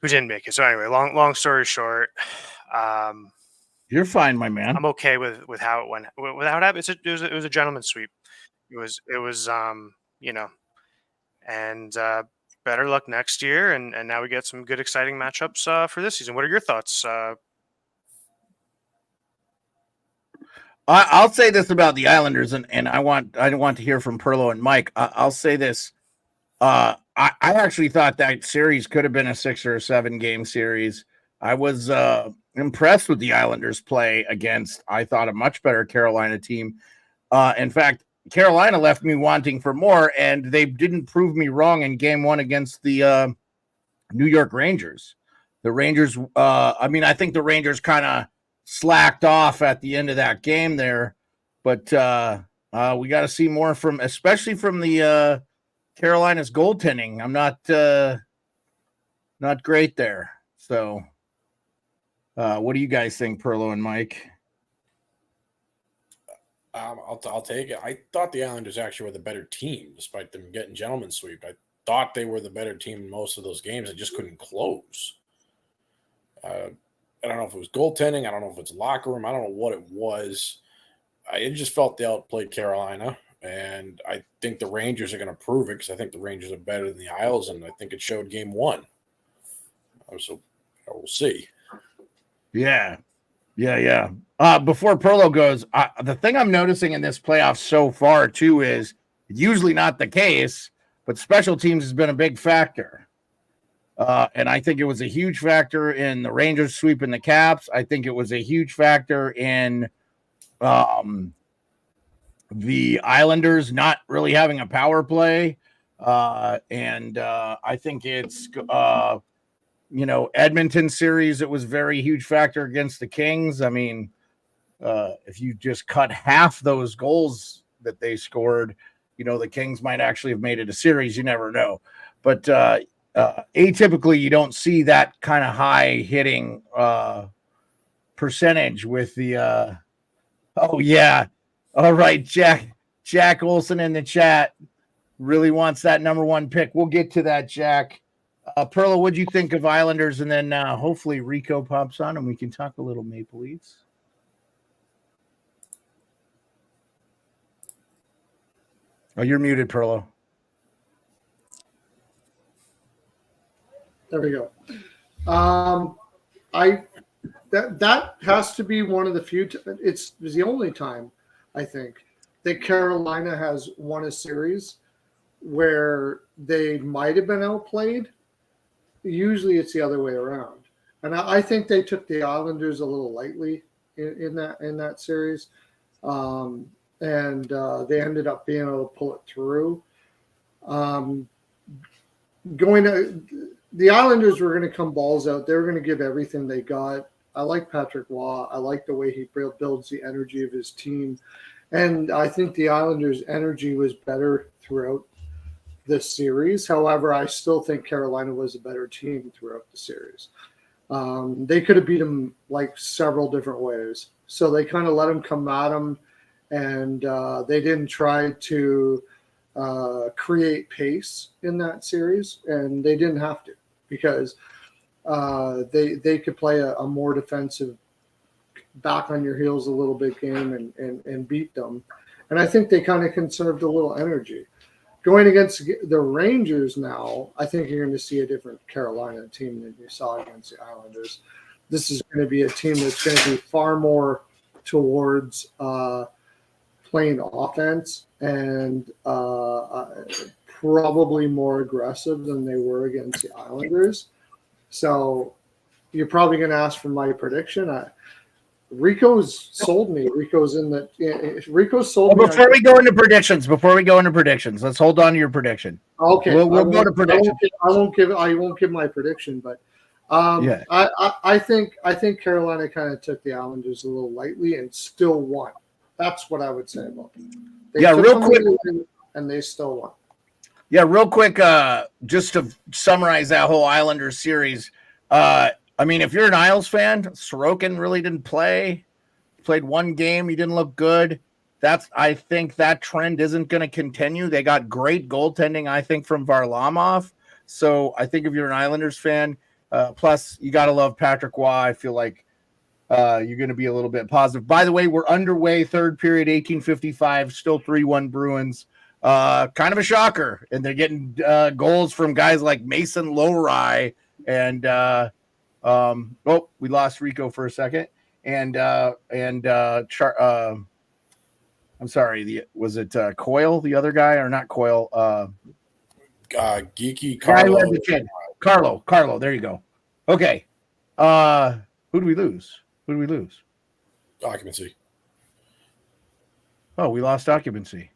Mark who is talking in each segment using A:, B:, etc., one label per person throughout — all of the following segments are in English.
A: who didn't make it. So anyway, long story short,
B: You're fine, my man.
A: I'm okay with how it went. Without it, it was a gentleman's sweep. It was and better luck next year. And now we get some good, exciting matchups for this season. What are your thoughts?
B: I'll say this about the Islanders, and I want to hear from Pearlo and Mike. I'll say this. I actually thought that series could have been a 6 or 7 game series. I was impressed with the Islanders' play against, I thought, a much better Carolina team. In fact, Carolina left me wanting for more, and they didn't prove me wrong in game 1 against the New York Rangers. The Rangers, I think the Rangers kind of slacked off at the end of that game there, but we got to see more especially from the Carolina's goaltending. I'm not great there. So what do you guys think, Pearlo and Mike?
C: I'll take it. I thought the Islanders actually were the better team, despite them getting gentleman's sweep. I thought they were the better team in most of those games. I just couldn't close. I don't know if it was goaltending. I don't know if it's locker room. I don't know what it was. I just felt they outplayed Carolina, and I think the Rangers are going to prove it because I think the Rangers are better than the Isles, and I think it showed game 1. So we'll see.
B: Yeah. Before Pearlo goes, the thing I'm noticing in this playoff so far, too, is usually not the case, but special teams has been a big factor. And I think it was a huge factor in the Rangers sweeping the Caps. I think it was a huge factor in the Islanders not really having a power play. And I think it's, Edmonton series, it was very huge factor against the Kings. I mean, if you just cut half those goals that they scored, the Kings might actually have made it a series. You never know. But atypically, you don't see that kind of high hitting percentage with the oh yeah. All right, Jack Olson in the chat really wants that number 1 pick. We'll get to that, Jack. Perla, what'd you think of Islanders? And then hopefully Rico pops on and we can talk a little Maple Leafs. Oh, you're muted, Perlo.
D: There we go. That has to be one of the few. It's the only time I think that Carolina has won a series where they might have been outplayed. Usually, it's the other way around, and I think they took the Islanders a little lightly in that series, and they ended up being able to pull it through. The Islanders were going to come balls out. They were going to give everything they got. I like Patrick Waugh. I like the way he builds the energy of his team. And I think the Islanders' energy was better throughout this series. However, I still think Carolina was a better team throughout the series. They could have beat them like several different ways. So they kind of let them come at them, and they didn't try to create pace in that series, and they didn't have to because they could play a more defensive, back on your heels a little bit game and beat them. And I think they kind of conserved a little energy. Going against the Rangers now, I think you're going to see a different Carolina team than you saw against the Islanders. This is going to be a team that's going to be far more towards playing offense and probably more aggressive than they were against the Islanders. So you're probably going to ask for my prediction. Rico's sold me. Rico's sold me.
B: Before we go into predictions, let's hold on to your prediction.
D: Okay,
B: we'll go to predictions.
D: I won't give my prediction, but
B: yeah.
D: I think Carolina kind of took the Islanders a little lightly and still won. That's what I would say about them.
B: Real quick,
D: and they still won.
B: Yeah, real quick, just to summarize that whole Islanders series. I mean, if you're an Isles fan, Sorokin really didn't play. He played one game. He didn't look good. I think that trend isn't going to continue. They got great goaltending, I think, from Varlamov. So I think if you're an Islanders fan, Plus, you got to love Patrick Waugh. I feel like you're going to be a little bit positive. By the way, we're underway, third period, 1855, still 3-1 Bruins. Kind of a shocker. And they're getting goals from guys like Mason Lowry and we lost Rico for a second. And I'm sorry, was it Coyle, the other guy, or not Coyle?
C: Geeky Carlo.
B: Carlo, there you go. Okay. Who do we lose?
C: Occupancy.
B: Oh, we lost occupancy.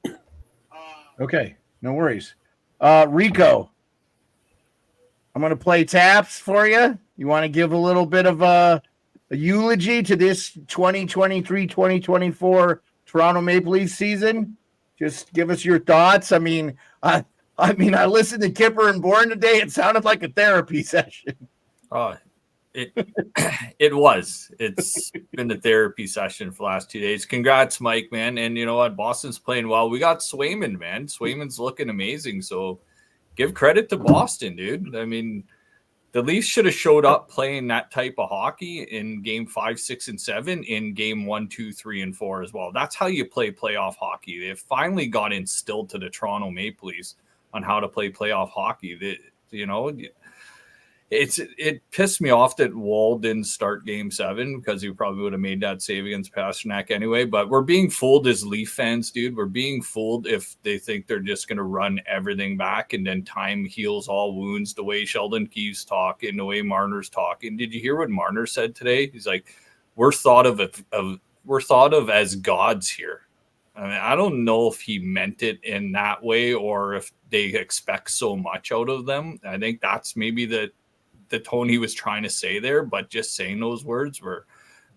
B: Okay, no worries. Rico, I'm going to play taps for you. You want to give a little bit of a eulogy to this 2023-2024 Toronto Maple Leafs season? Just give us your thoughts. I mean, I listened to Kipper and Bourne today. It sounded like a therapy session.
E: Oh, it was. It's been a therapy session for the last 2 days. Congrats, Mike, man. And you know what? Boston's playing well. We got Swayman, man. Swayman's looking amazing. So give credit to Boston, dude. I mean, the Leafs should have showed up playing that type of hockey in game 5, 6, and 7, in game 1, 2, 3, and 4 as well. That's how you play playoff hockey. They finally got instilled to the Toronto Maple Leafs on how to play playoff hockey. It pissed me off that Wall didn't start game 7 because he probably would have made that save against Pasternak anyway. But we're being fooled as Leaf fans, dude. We're being fooled if they think they're just going to run everything back and then time heals all wounds, the way Sheldon Keefe's talking, the way Marner's talking. Did you hear what Marner said today? He's like, we're thought of as gods here. I mean, I don't know if he meant it in that way or if they expect so much out of them. I think that's maybe the tone he was trying to say there, but just saying those words were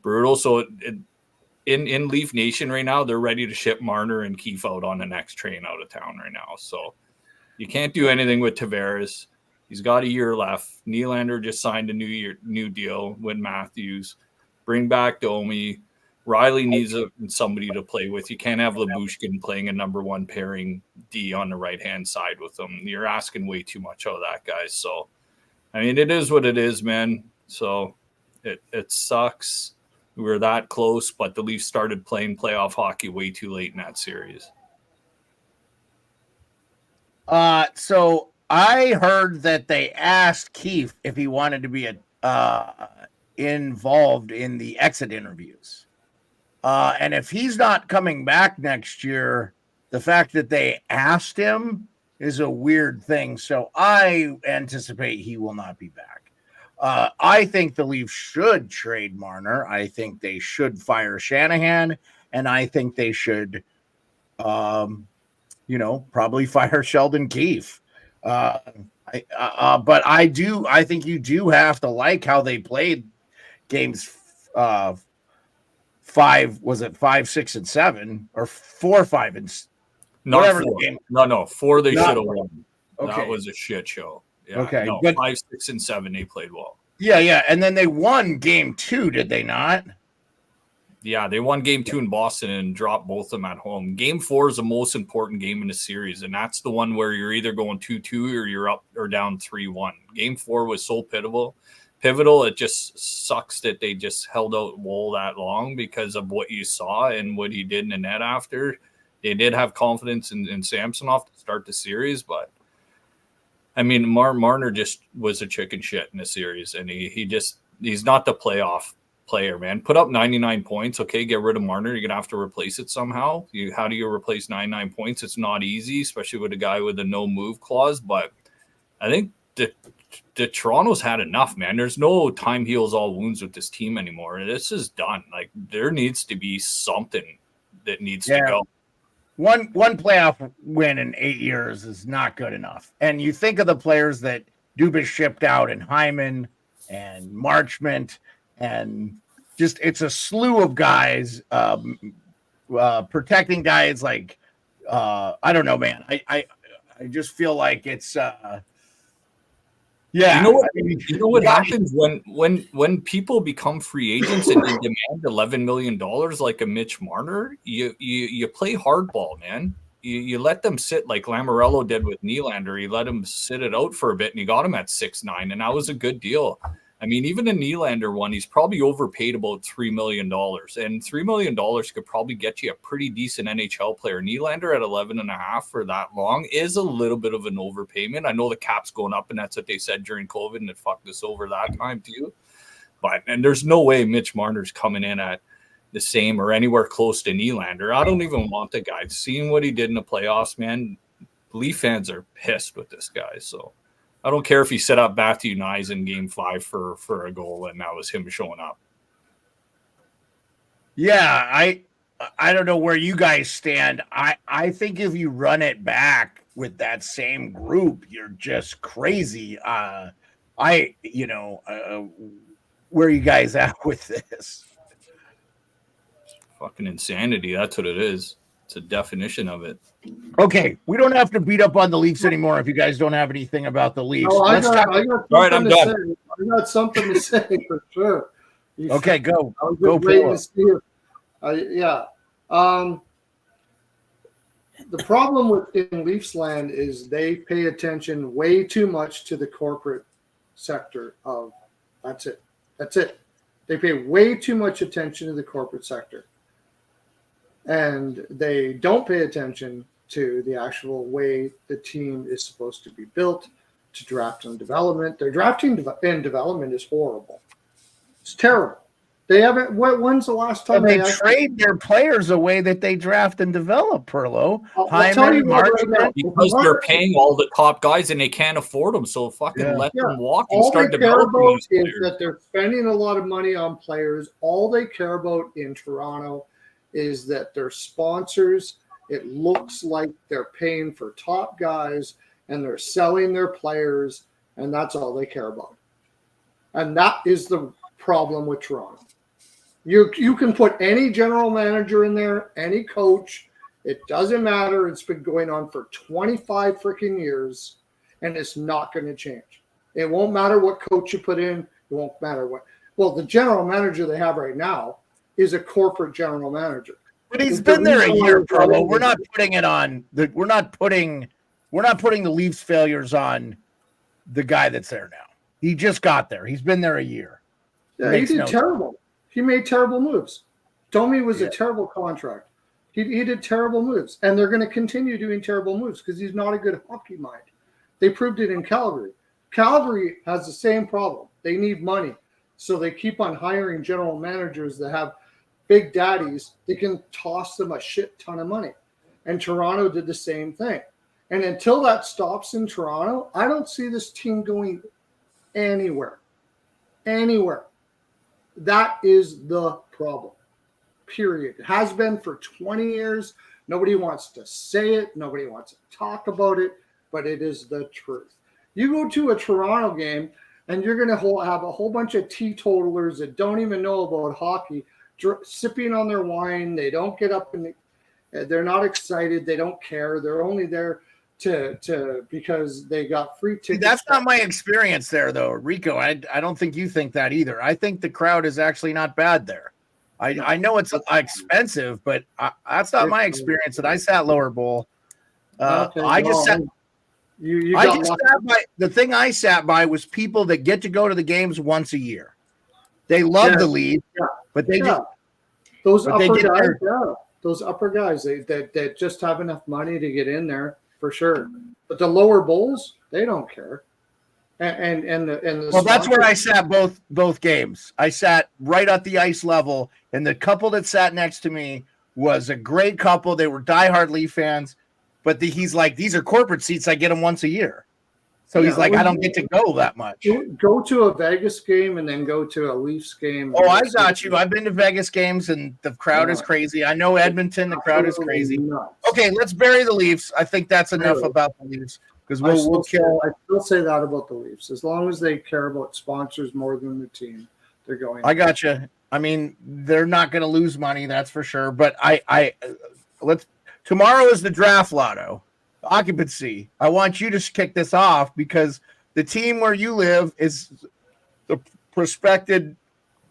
E: brutal. So in Leaf Nation right now, they're ready to ship Marner and Keefe out on the next train out of town right now. So you can't do anything with Tavares. He's got a year left. Nylander just signed a new deal with Matthews. Bring back Domi. Riley needs somebody to play with. You can't have Lyubushkin playing a number 1 pairing D on the right-hand side with him. You're asking way too much out of that, guys. So, I mean, it is what it is, man. So it sucks. We were that close, but the Leafs started playing playoff hockey way too late in that series.
B: So I heard that they asked Keefe if he wanted to be involved in the exit interviews. And if he's not coming back next year, the fact that they asked him is a weird thing. So I anticipate he will not be back. I think the Leafs should trade Marner. I think they should fire Shanahan, and I think they should, probably fire Sheldon Keefe. But I think you do have to like how they played games 5, was it 5, 6, and 7, or 4, 5, and
E: not
B: whatever
E: 4.
B: the game?
E: No, 4 they should have won.
B: Okay.
E: That was a shit show. Yeah,
B: okay,
E: no,
B: but
E: 5, 6, and 7 they played well.
B: Yeah, and then they won game 2, did they not?
E: Yeah, they won game 2 in Boston and dropped both of them at home. Game 4 is the most important game in the series, and that's the one where you're either going 2-2 or you're up or down 3-1. Game 4 was so pivotal. It just sucks that they just held out Woll that long because of what you saw and what he did in the net after. They did have confidence in Samsonov to start the series, but I mean, Marner just was a chicken shit in the series, and he's not the playoff player, man. Put up 99 points, okay, get rid of Marner. You're going to have to replace it somehow. How do you replace 99 points? It's not easy, especially with a guy with a no-move clause, but I think the Toronto's had enough, man. There's no time heals all wounds with this team anymore. This is done. Like, there needs to be something that needs to go.
B: One playoff win in 8 years is not good enough. And you think of the players that Dubas shipped out, and Hyman and Marchment, and just it's a slew of guys protecting guys like I don't know, man. I just feel like it's
E: You know what happens when people become free agents and they demand $11 million like a Mitch Marner? You play hardball, man. you let them sit like Lamoriello did with Nylander. He let him sit it out for a bit, and he got him at 6'9", and that was a good deal. I mean, even the Nylander one, he's probably overpaid about $3 million, and $3 million could probably get you a pretty decent NHL player. Nylander at 11.5 for that long is a little bit of an overpayment. I know the cap's going up, and that's what they said during COVID, and it fucked us over that time too. And there's no way Mitch Marner's coming in at the same or anywhere close to Nylander. I don't even want the guy. Seeing what he did in the playoffs, man, Leaf fans are pissed with this guy, so I don't care if he set up Matthew Nyes in Game 5 for a goal, and that was him showing up.
B: Yeah, I don't know where you guys stand. I think if you run it back with that same group, you're just crazy. Where are you guys at with this?
E: Fucking insanity. That's what it is. It's a definition of it.
B: Okay, we don't have to beat up on the Leafs anymore if you guys don't have anything about the Leafs.
D: Oh, I got something to say for sure.
B: Okay, go.
D: I was just waiting to see it. The problem in Leafs land is they pay attention way too much to the corporate sector of that's it. They pay way too much attention to the corporate sector. And they don't pay attention to the actual way the team is supposed to be built, to draft and development. Their drafting and development is horrible. It's terrible. They haven't. When's the last time
B: they trade their players away that they draft and develop? Perlo,
D: I'll tell you what right now,
E: because they're paying all the top guys and they can't afford them. So fucking let them walk and start developing these players.
D: Is that they're spending a lot of money on players. All they care about in Toronto is that their sponsors. It looks like they're paying for top guys and they're selling their players, and that's all they care about. And that is the problem with Toronto. You can put any general manager in there, any coach. It doesn't matter. It's been going on for 25 freaking years, and it's not going to change. It won't matter what coach you put in. It won't matter what. Well, the general manager they have right now is a corporate general manager.
B: But he's been there a year, Perlo. We're not putting it on. We're not putting the Leafs failures on the guy that's there now. He just got there. He's been there a year.
D: Yeah, he did terrible. He made terrible moves. Domi was a terrible contract. He did terrible moves, and they're going to continue doing terrible moves because he's not a good hockey mind. They proved it in Calgary. Calgary has the same problem. They need money, so they keep on hiring general managers that have big daddies. They can toss them a shit ton of money, and Toronto did the same thing. And until that stops in Toronto, I don't see this team going anywhere. Anywhere. That is the problem, period. It has been for 20 years. Nobody wants to say it. Nobody wants to talk about it, but it is the truth. You go to a Toronto game, and you're going to have a whole bunch of teetotalers that don't even know about hockey, sipping on their wine. They don't get up, and they're not excited. They don't care. They're only there to because they got free tickets.
B: That's not my experience there, though, Rico. I don't think you think that either. I think the crowd is actually not bad there. I know it's expensive, but that's not my experience. That I sat lower bowl. I just sat. The thing I sat by was people that get to go to the games once a year. They love the league, but they just
D: those upper guys that just have enough money to get in there. For sure, but the lower bowls, they don't care. And
B: that's where I sat both games. I sat right at the ice level, and the couple that sat next to me was a great couple. They were diehard Leaf fans, but he's like, these are corporate seats. I get them once a year, so he's like, I don't get to go that much.
D: Go to a Vegas game and then go to a Leafs game.
B: Oh, I got you. I've been to Vegas games, and the crowd is crazy. I know Edmonton, the crowd is crazy. Okay, let's bury the Leafs. I think that's enough about the Leafs because we'll kill.
D: I still say that about the Leafs. As long as they care about sponsors more than the team, they're going.
B: I got you. I mean, they're not going to lose money, that's for sure. But tomorrow is the draft lotto. Occupancy. I want you to kick this off because the team where you live is the prospected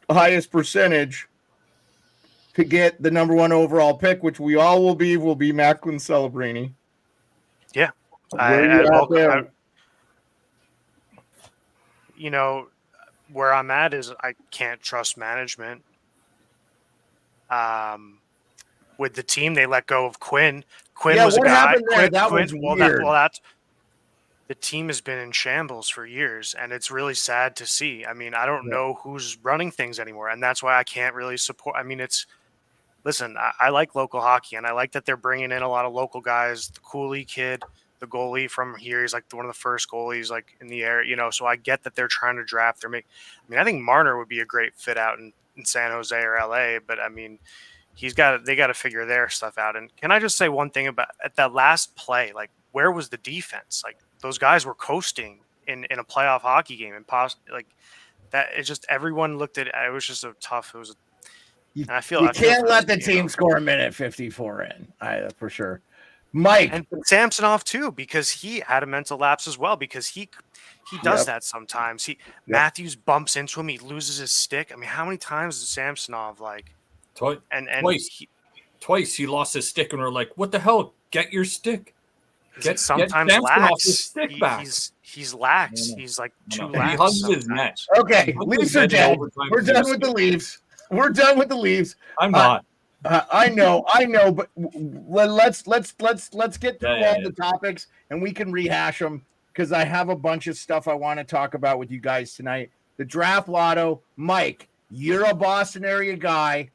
B: highest percentage to get the number 1 overall pick, which we all will be Macklin Celebrini.
A: Yeah. Where I'm at is I can't trust management. With the team, they let go of Quinn. Quinn was a guy.
B: Happened there? That was weird.
A: The team has been in shambles for years, and it's really sad to see. I mean, I don't know who's running things anymore, and that's why I can't really support. I mean, listen, I like local hockey, and I like that they're bringing in a lot of local guys. The Cooley kid, the goalie from here, he's like one of the first goalies like in the area, so I get that they're trying to draft. I think Marner would be a great fit out in San Jose or LA, but I mean, they got to figure their stuff out. And can I just say one thing about at that last play, like where was the defense? Like those guys were coasting in a playoff hockey game, and like that. It's just everyone looked at it. It was just so tough. It was.
B: You can't let the team score a minute 54 in, for sure. Mike
A: and Samsonov too, because he had a mental lapse as well, because he does that sometimes. Matthews bumps into him, he loses his stick. I mean, how many times does Samsonov
E: twice he lost his stick, and we're like, what the hell? Get your stick.
A: Sometimes lax. He's lax. He's like too lax.
E: He hugs his neck.
B: Okay, Leafs are dead. We're done with the Leafs. We're done with the Leafs.
E: I'm not.
B: I know, but let's get through all the topics, and we can rehash them, because I have a bunch of stuff I want to talk about with you guys tonight. The draft lotto, Mike, you're a Boston area guy.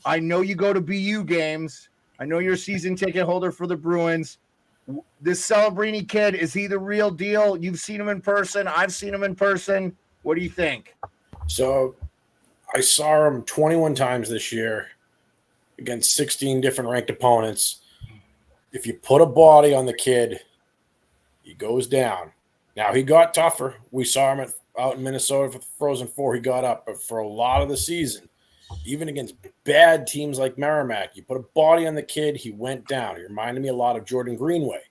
B: I know you go to BU games. I know you're a season ticket holder for the Bruins. This Celebrini kid, is he the real deal? You've seen him in person. I've seen him in person. What do you think?
C: So I saw him 21 times this year against 16 different ranked opponents. If you put a body on the kid, he goes down. Now, he got tougher. We saw him out in Minnesota for the Frozen Four. He got up. But for a lot of the season, even against bad teams like Merrimack, you put a body on the kid, he went down. He reminded me a lot of Jordan Greenway.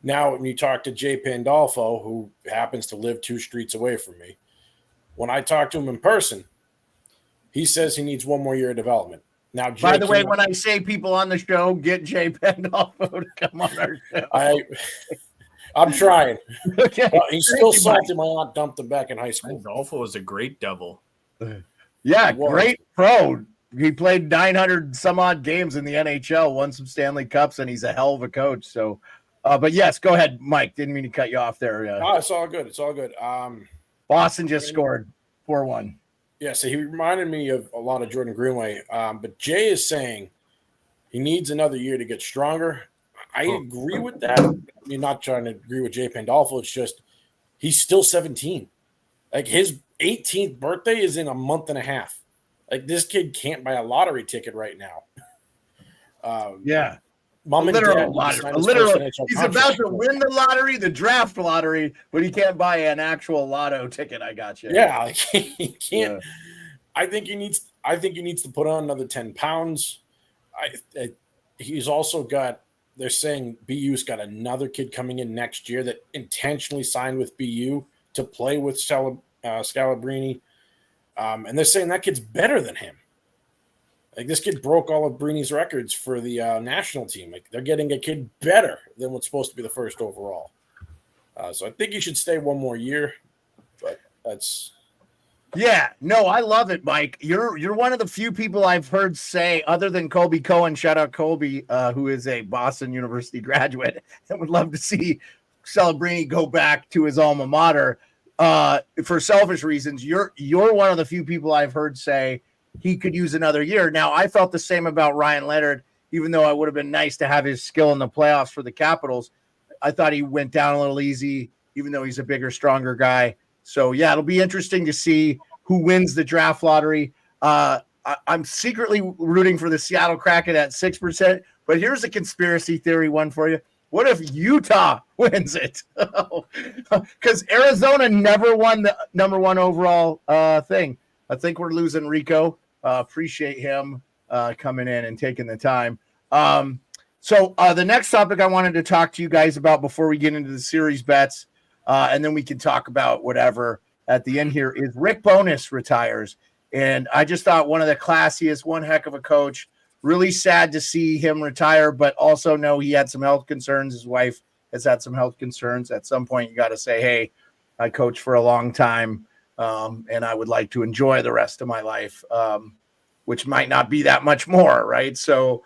C: Now, when you talk to Jay Pandolfo, who happens to live 2 streets away from me, when I talk to him in person, he says he needs 1 more year of development. Now, Jay,
B: by the way, when I say people on the show, get Jay Pandolfo to come on our show.
C: I'm trying.
B: Okay.
C: Well, he's still salty. My aunt dumped him back in high school.
E: Pandolfo was a great devil.
B: Yeah, great pro. He played 900 some odd games in the NHL, won some Stanley Cups, and he's a hell of a coach. So, but yes, go ahead, Mike. Didn't mean to cut you off there.
C: No, it's all good. It's all good.
B: Boston just scored 4-1.
C: Yeah, so he reminded me of a lot of Jordan Greenway. But Jay is saying he needs another year to get stronger. I agree with that. I mean, not trying to agree with Jay Pandolfo. It's just he's still 17. Like, his 18th birthday is in a month and a half. Like, this kid can't buy a lottery ticket right now. Mom and dad
B: literal. He's about to win the lottery, the draft lottery, but he can't buy an actual lotto ticket. I got you.
C: Yeah, like, he can't. Yeah. I think he needs to put on another 10 pounds. He's also got. They're saying BU's got another kid coming in next year that intentionally signed with BU to play with Scalabrini, and they're saying that kid's better than him. Like, this kid broke all of Brini's records for the national team. Like, they're getting a kid better than what's supposed to be the first overall. So I think he should stay 1 more year. But that's.
B: Yeah, no, I love it, Mike. You're one of the few people I've heard say, other than Colby Cohen, shout out Colby, who is a Boston University graduate, and would love to see Celebrini go back to his alma mater. For selfish reasons, you're one of the few people I've heard say he could use another year. Now, I felt the same about Ryan Leonard, even though it would have been nice to have his skill in the playoffs for the Capitals. I thought he went down a little easy, even though he's a bigger, stronger guy. So, yeah, it'll be interesting to see who wins the draft lottery. I'm secretly rooting for the Seattle Kraken at 6%, but here's a conspiracy theory one for you. What if Utah wins it? Because Arizona never won the number 1 overall thing. I think we're losing Rico. Appreciate him coming in and taking the time. So the next topic I wanted to talk to you guys about before we get into the series bets, and then we can talk about whatever at the end here, is Rick Bowness retires. And I just thought one of the classiest, one heck of a coach. Really sad to see him retire, but also know he had some health concerns. His wife has had some health concerns. At some point, you got to say, hey, I coached for a long time, and I would like to enjoy the rest of my life, which might not be that much more, right? So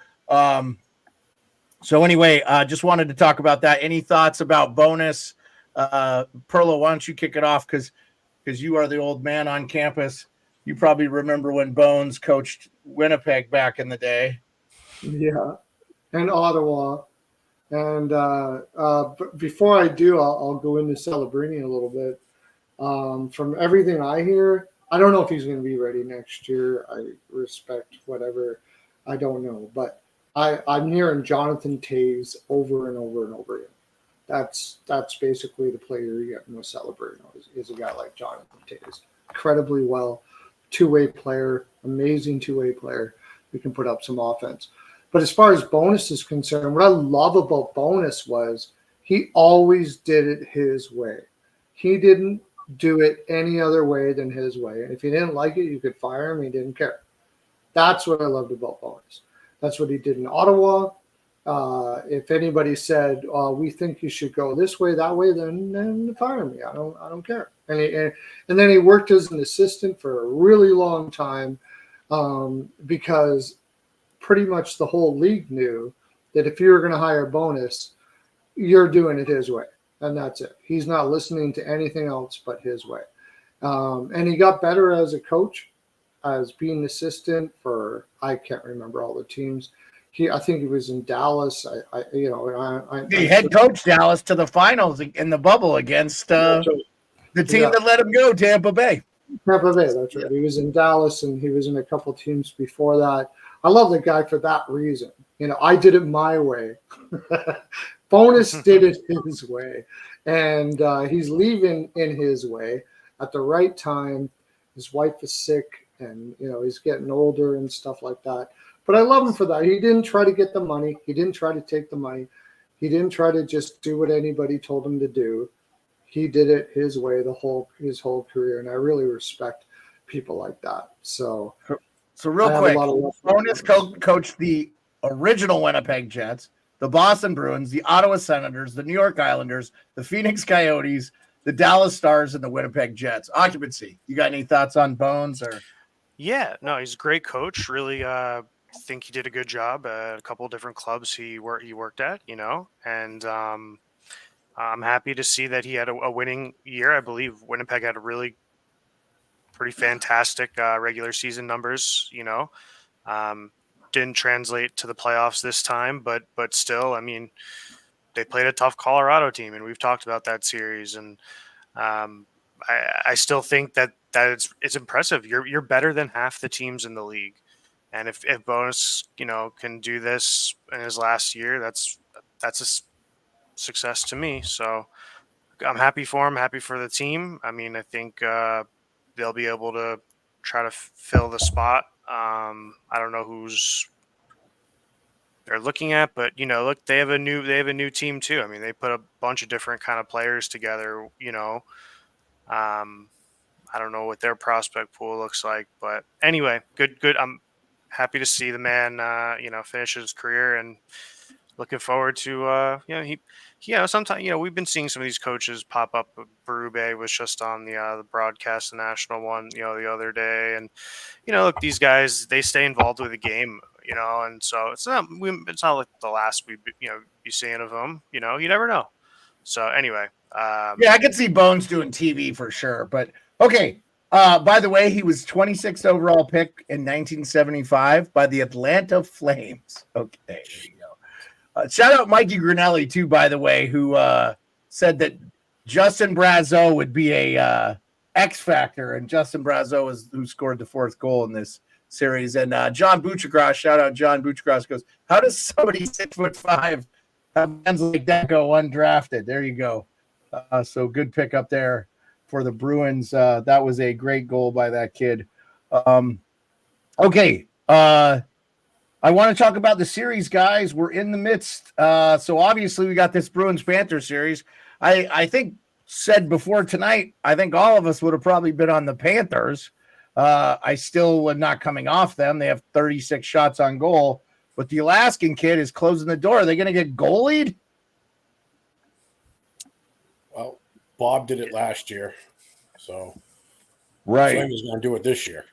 B: anyway, just wanted to talk about that. Any thoughts about bonus? Pearlo, why don't you kick it off, because you are the old man on campus. You probably remember when Bones coached Winnipeg back in the day.
D: Yeah, and Ottawa. And before I do, I'll go into Celebrini a little bit. From everything I hear, I don't know if he's going to be ready next year. I respect whatever. I don't know. But I'm hearing Jonathan Toews over and over and over again. That's basically the player you're getting with Celebrini is a guy like Jonathan Toews. Incredibly well. Two-way player, amazing two-way player who can put up some offense. But as far as Bonus is concerned, what I love about Bonus was he always did it his way. He didn't do it any other way than his way. And if you didn't like it, you could fire him. He didn't care. That's what I loved about Bonus. That's what he did in Ottawa. If anybody said, we think you should go this way, that way, then fire me. I don't care. And then he worked as an assistant for a really long time because pretty much the whole league knew that if you were going to hire Bonus, you're doing it his way. And that's it. He's not listening to anything else but his way. And he got better as a coach, as being assistant for, I can't remember all the teams. I think he was in Dallas.
B: He head coached Dallas to the finals in the bubble against the team that let him go, Tampa Bay.
D: Tampa Bay, that's right. He was in Dallas, and he was in a couple teams before that. I love the guy for that reason. I did it my way. Bonus did it his way, and he's leaving in his way at the right time. His wife is sick, and he's getting older and stuff like that. But I love him for that. He didn't try to get the money. He didn't try to take the money. He didn't try to just do what anybody told him to do. He did it his way his whole career, and I really respect people like that. So
B: real quick, Bonus coached the original Winnipeg Jets, the Boston Bruins, the Ottawa Senators, the New York Islanders, the Phoenix Coyotes, the Dallas Stars, and the Winnipeg Jets. Occupancy. You got any thoughts on Bones? Or
A: Yeah, no, he's a great coach. Really, think he did a good job at a couple of different clubs he worked at. And I'm happy to see that he had a winning year. I believe Winnipeg had a really pretty fantastic regular season numbers. Didn't translate to the playoffs this time, but still, I mean, they played a tough Colorado team, and we've talked about that series. And I still think that it's impressive. You're better than half the teams in the league, and if Bonus can do this in his last year, that's a success to me. So I'm happy for him, happy for the team. I mean, I think they'll be able to try to fill the spot. I don't know who's they're looking at, but look, they have a new team too. I mean, they put a bunch of different kind of players together. I don't know what their prospect pool looks like, but anyway, good. I'm happy to see the man, finish his career, and looking forward to, sometimes, we've been seeing some of these coaches pop up. Berube was just on the broadcast, the national one, the other day. And, look, these guys, they stay involved with the game, and so it's not like the last we, be seeing of them, you never know. So anyway.
B: I could see Bones doing TV for sure, but okay. By the way, he was 26th overall pick in 1975 by the Atlanta Flames. Okay, there you go. Shout out Mikey Grinelli too, by the way, who said that Justin Brazeau would be a X factor, and Justin Brazeau is who scored the fourth goal in this series. And John Buchagras, shout out John Buchagras, goes, how does somebody 6'5" have hands like that go undrafted? There you go. So good pick up there for the Bruins. That was a great goal by that kid. Okay. I want to talk about the series, guys. We're in the midst. So obviously we got this Bruins-Panthers series. I think said before tonight, I think all of us would have probably been on the Panthers. I still am not coming off them. They have 36 shots on goal, but the Alaskan kid is closing the door. Are they going to get goalied?
C: Well, Bob did it last year, so
B: Right.
C: Swayman's going to do it this year.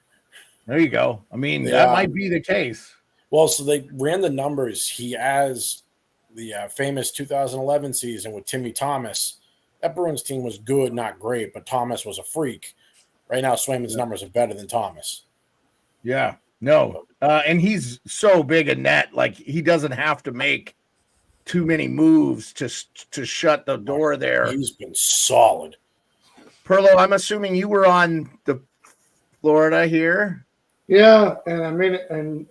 B: There you go. I mean,
C: Yeah.
B: that might be the case.
C: Well, so they ran the numbers. He has the famous 2011 season with Timmy Thomas. That Bruins team was good, not great, but Thomas was a freak. Right now, Swayman's numbers are better than Thomas.
B: Yeah, no. And he's so big a net, like he doesn't have to make too many moves to shut the door there.
C: He's been solid.
B: Pearlo, I'm assuming you were on the Florida here.
D: Yeah, and I mean, and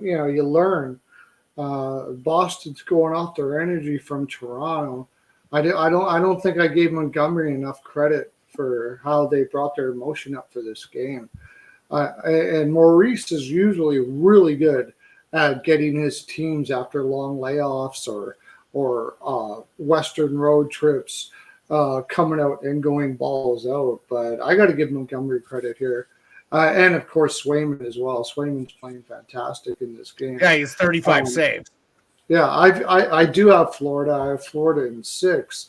D: you know, you learn. Boston's going off their energy from Toronto. I don't think I gave Montgomery enough credit for how they brought their emotion up for this game. And Maurice is usually really good at getting his teams after long layoffs or Western road trips coming out and going balls out. But I got to give Montgomery credit here. And, of course, Swayman as well. Swayman's playing fantastic in this game.
B: Yeah, he's 35 saves.
D: Yeah, I do have Florida. I have Florida in 6.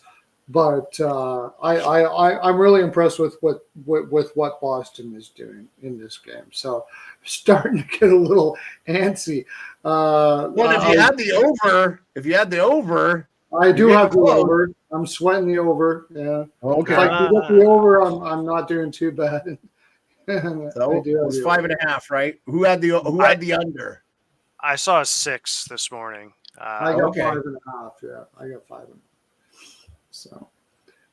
D: But I'm really impressed with what Boston is doing in this game. So I'm starting to get a little antsy.
B: Well, if you had the over,
D: I do have the over. I'm sweating the over. Yeah.
B: Okay.
D: If I can get the over, I'm not doing too bad.
B: So it was 5.5, right? Who had the under?
A: I saw a 6 this morning.
D: I got 5.5. Yeah, I got 5.5. So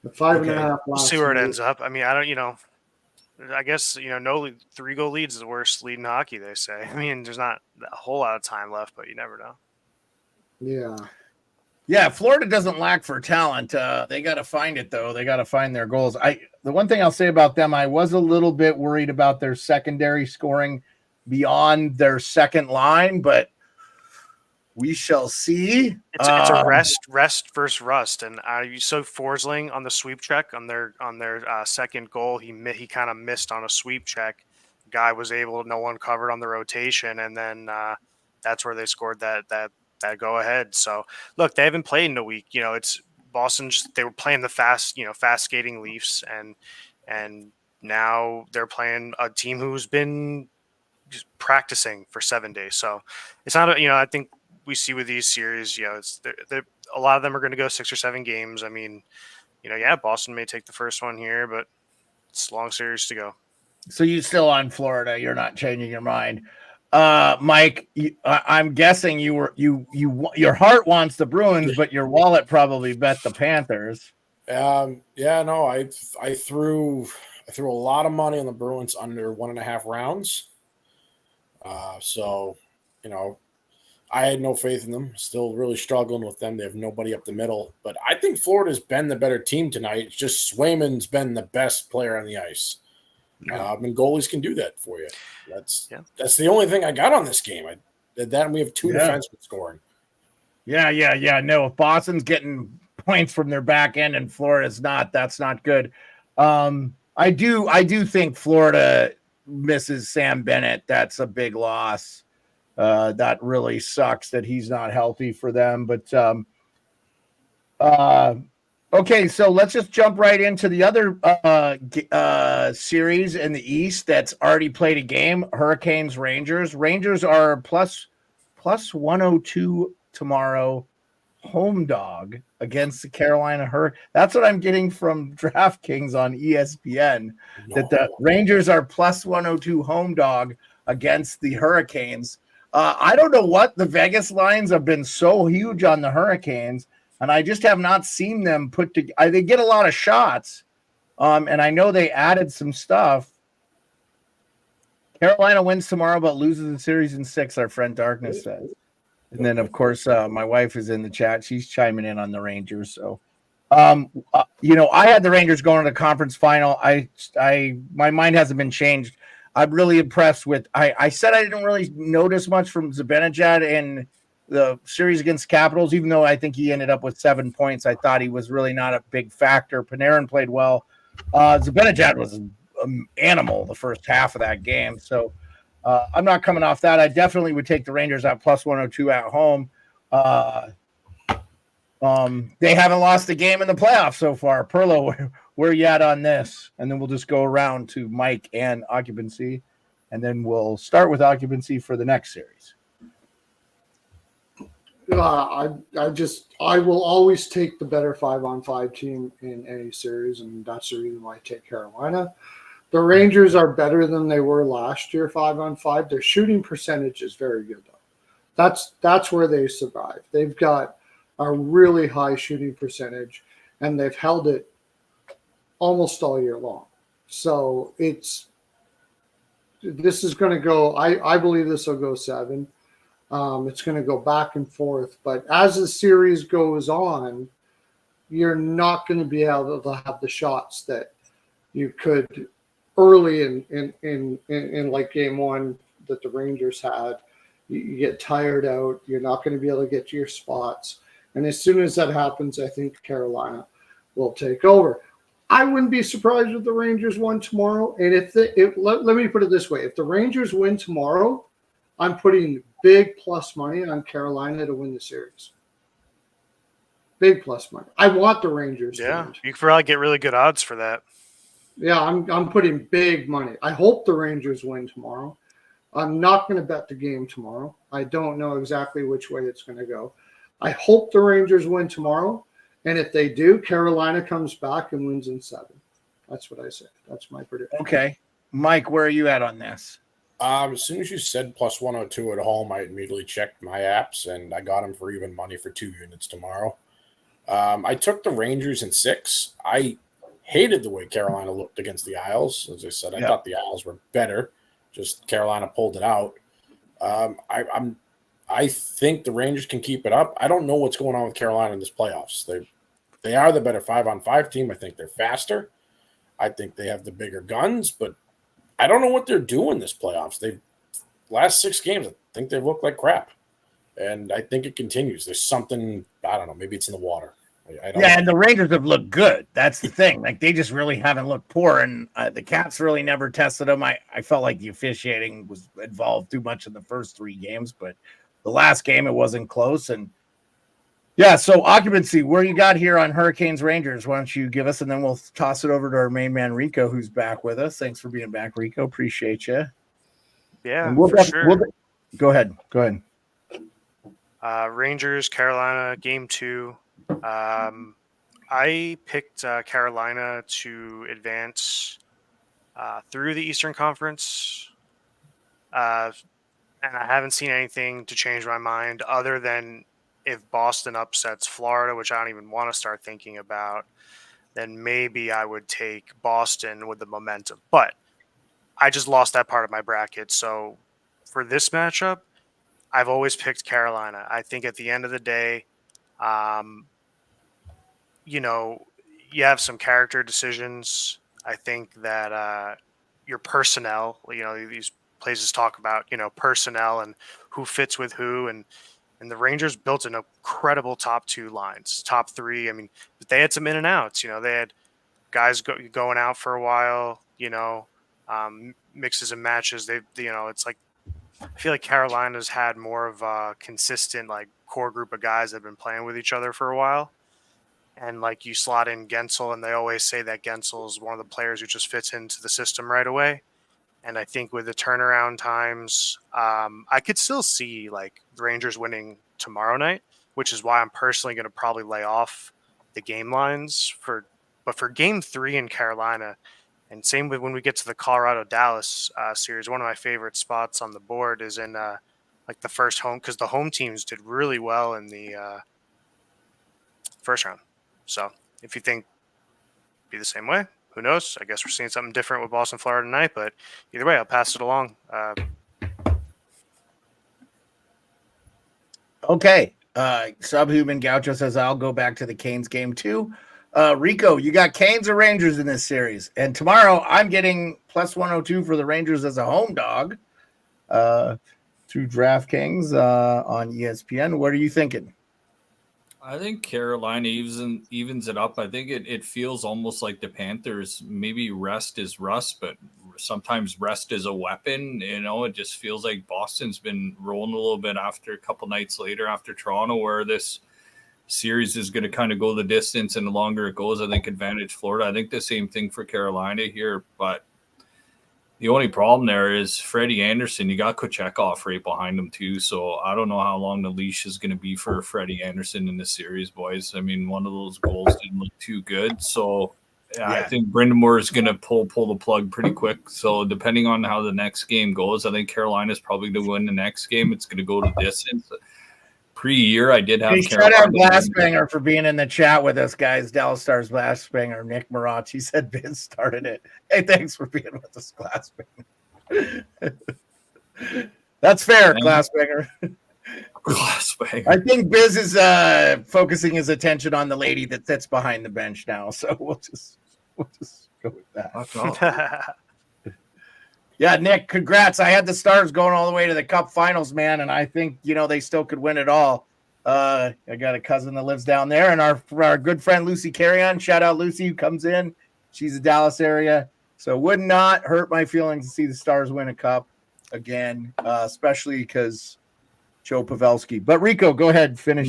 D: the 5.5.
A: We'll see where it ends up. I mean, I guess no 3-goal leads is the worst lead in hockey. They say. I mean, there's not a whole lot of time left, but you never know.
B: Yeah, Florida doesn't lack for talent. They got to find it, though. They got to find their goals. The one thing I'll say about them, I was a little bit worried about their secondary scoring beyond their second line, but we shall see.
A: It's a rest versus rust, and you saw Forsling on the sweep check on their second goal. He kind of missed on a sweep check. Guy was able to no one covered on the rotation, and then that's where they scored that go ahead. So look, they haven't played in a week. It's Boston. They were playing the fast skating Leafs, and now they're playing a team who's been just practicing for 7 days. So it's not I think we see with these series, it's a lot of them are going to go 6 or 7 games. I mean, Boston may take the first one here, but it's a long series to go.
B: So you still on Florida? You're not changing your mind. Mike, I'm guessing your heart wants the Bruins, but your wallet probably bet the Panthers.
C: No, I threw a lot of money on the Bruins under 1.5 rounds. I had no faith in them. Still really struggling with them. They have nobody up the middle, but I think Florida's been the better team tonight. It's just Swayman's been the best player on the ice. And goalies can do that for you. That's the only thing I got on this game. We have 2 defensemen scoring.
B: Yeah. No, if Boston's getting points from their back end and Florida's not, that's not good. I do think Florida misses Sam Bennett. That's a big loss. That really sucks that he's not healthy for them. But okay, so let's just jump right into the other series in the East that's already played a game. Hurricanes, Rangers. Rangers are plus 102 tomorrow, home dog against the Carolina Hurricanes. That's what I'm getting from DraftKings on ESPN, that the Rangers are plus 102 home dog against the Hurricanes. I don't know what the Vegas lines have been so huge on the Hurricanes, and I just have not seen them put together. They get a lot of shots, and I know they added some stuff. Carolina wins tomorrow, but loses the series in 6, our friend Darkness says. And then, of course, my wife is in the chat. She's chiming in on the Rangers. So, I had the Rangers going to the conference final. My mind hasn't been changed. I'm really impressed with. I said I didn't really notice much from Zibanejad in the series against Capitals, even though I think he ended up with 7 points. I thought he was really not a big factor. Panarin played well. Zibanejad was animal the first half of that game. So I'm not coming off that. I definitely would take the Rangers at plus 102 at home. They haven't lost a game in the playoffs so far. Pearlo, where are you at on this? And then we'll just go around to Mike and Occupancy, and then we'll start with Occupancy for the next series.
D: I will always take the better 5-on-5 team in any series, and that's the reason why I take Carolina. The Rangers are better than they were last year 5-on-5. Their shooting percentage is very good though. That's where they survive. They've got a really high shooting percentage, and they've held it almost all year long. So this is going to go. I believe this will go 7. It's going to go back and forth, but as the series goes on, you're not going to be able to have the shots that you could early in like game 1 that the Rangers had. You get tired out. You're not going to be able to get to your spots. And as soon as that happens, I think Carolina will take over. I wouldn't be surprised if the Rangers won tomorrow. And let me put it this way. If the Rangers win tomorrow, I'm putting big plus money on Carolina to win the series. Big plus money. I want the Rangers to win.
A: You could probably get really good odds for that.
D: Yeah, I'm putting big money. I hope the Rangers win tomorrow. I'm not going to bet the game tomorrow. I don't know exactly which way it's going to go. I hope the Rangers win tomorrow. And if they do, Carolina comes back and wins in 7. That's what I say. That's my prediction.
B: Okay. Mike, where are you at on this?
C: As soon as you said plus 102 at home, I immediately checked my apps, and I got them for even money for 2 units tomorrow. I took the Rangers in 6. I hated the way Carolina looked against the Isles. As I said, I thought the Isles were better. Just Carolina pulled it out. I think the Rangers can keep it up. I don't know what's going on with Carolina in this playoffs. They are the better 5-on-5 team. I think they're faster. I think they have the bigger guns, but I don't know what they're doing this playoffs. Last 6 games, I think they've looked like crap. And I think it continues. There's something, I don't know, maybe it's in the water. I don't know.
B: And the Rangers have looked good. That's the thing. Like, they just really haven't looked poor, and the Caps really never tested them. I felt like the officiating was involved too much in the first 3 games, but the last game, it wasn't close. And yeah, so Occupancy, where you got here on Hurricanes Rangers? Why don't you give us, and then we'll toss it over to our main man, Rico, who's back with us. Thanks for being back, Rico. Appreciate you.
A: Yeah,
B: sure. Go ahead.
A: Rangers, Carolina, game 2. I picked Carolina to advance through the Eastern Conference. And I haven't seen anything to change my mind other than if Boston upsets Florida, which I don't even want to start thinking about, then maybe I would take Boston with the momentum. But I just lost that part of my bracket. So for this matchup, I've always picked Carolina. I think at the end of the day, you have some character decisions. I think that your personnel, these places talk about, personnel and who fits with who. And the Rangers built an incredible top 2 lines, top 3. I mean, but they had some in and outs. They had guys going out for a while, mixes and matches. It's like, I feel like Carolina's had more of a consistent, like, core group of guys that have been playing with each other for a while. And like, you slot in Gensel, and they always say that Gensel is one of the players who just fits into the system right away. And I think with the turnaround times, I could still see like the Rangers winning tomorrow night, which is why I'm personally going to probably lay off the game lines but for game 3 in Carolina, and same with when we get to the Colorado-Dallas series, one of my favorite spots on the board is in like the first home, because the home teams did really well in the first round. So if you think it'd be the same way, who knows? I guess we're seeing something different with Boston, Florida tonight, but either way, I'll pass it along.
B: Okay. Subhuman Gaucho says, I'll go back to the Canes game 2. Rico, you got Canes or Rangers in this series? And tomorrow I'm getting plus 102 for the Rangers as a home dog through DraftKings on ESPN. What are you thinking?
E: I think Carolina evens it up. I think it feels almost like the Panthers. Maybe rest is rust, but sometimes rest is a weapon. It just feels like Boston's been rolling a little bit after a couple nights later after Toronto, where this series is going to kind of go the distance, and the longer it goes, I think advantage Florida. I think the same thing for Carolina here, but the only problem there is Freddie Anderson. You got Kochekov right behind him too, so I don't know how long the leash is going to be for Freddie Anderson in this series, boys. I mean, one of those goals didn't look too good, so I think Brind'Amour is going to pull the plug pretty quick. So depending on how the next game goes, I think Carolina is probably going to win the next game. It's going to go to distance. Pre-year, I did have
B: Shout out Glassbanger for being in the chat with us, guys. Dallas Stars Glassbanger, Nick Marach. He said Vince started it. Hey, thanks for being with us, Glassbanger. That's fair, Glassbanger.
E: Glassbanger.
B: I think Biz is focusing his attention on the lady that sits behind the bench now. So we'll just go with that. Yeah, Nick, congrats. I had the Stars going all the way to the Cup Finals, man, and I think, they still could win it all. I got a cousin that lives down there, and our good friend Lucy Carrion, shout out Lucy, who comes in. She's a Dallas area, so would not hurt my feelings to see the Stars win a Cup again, especially because Joe Pavelski. But Rico, go ahead, finish.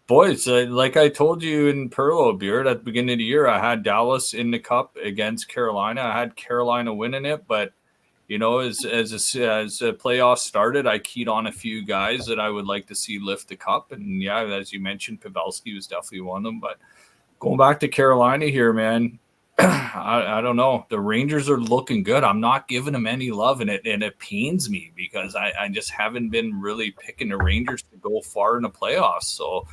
E: Boys, like I told you in Pearlo Beard at the beginning of the year, I had Dallas in the Cup against Carolina. I had Carolina winning it, but as the playoffs started, I keyed on a few guys that I would like to see lift the cup. And yeah, as you mentioned, Pavelski was definitely one of them. But going back to Carolina here, man, I don't know. The Rangers are looking good. I'm not giving them any love, and it pains me because I just haven't been really picking the Rangers to go far in the playoffs. So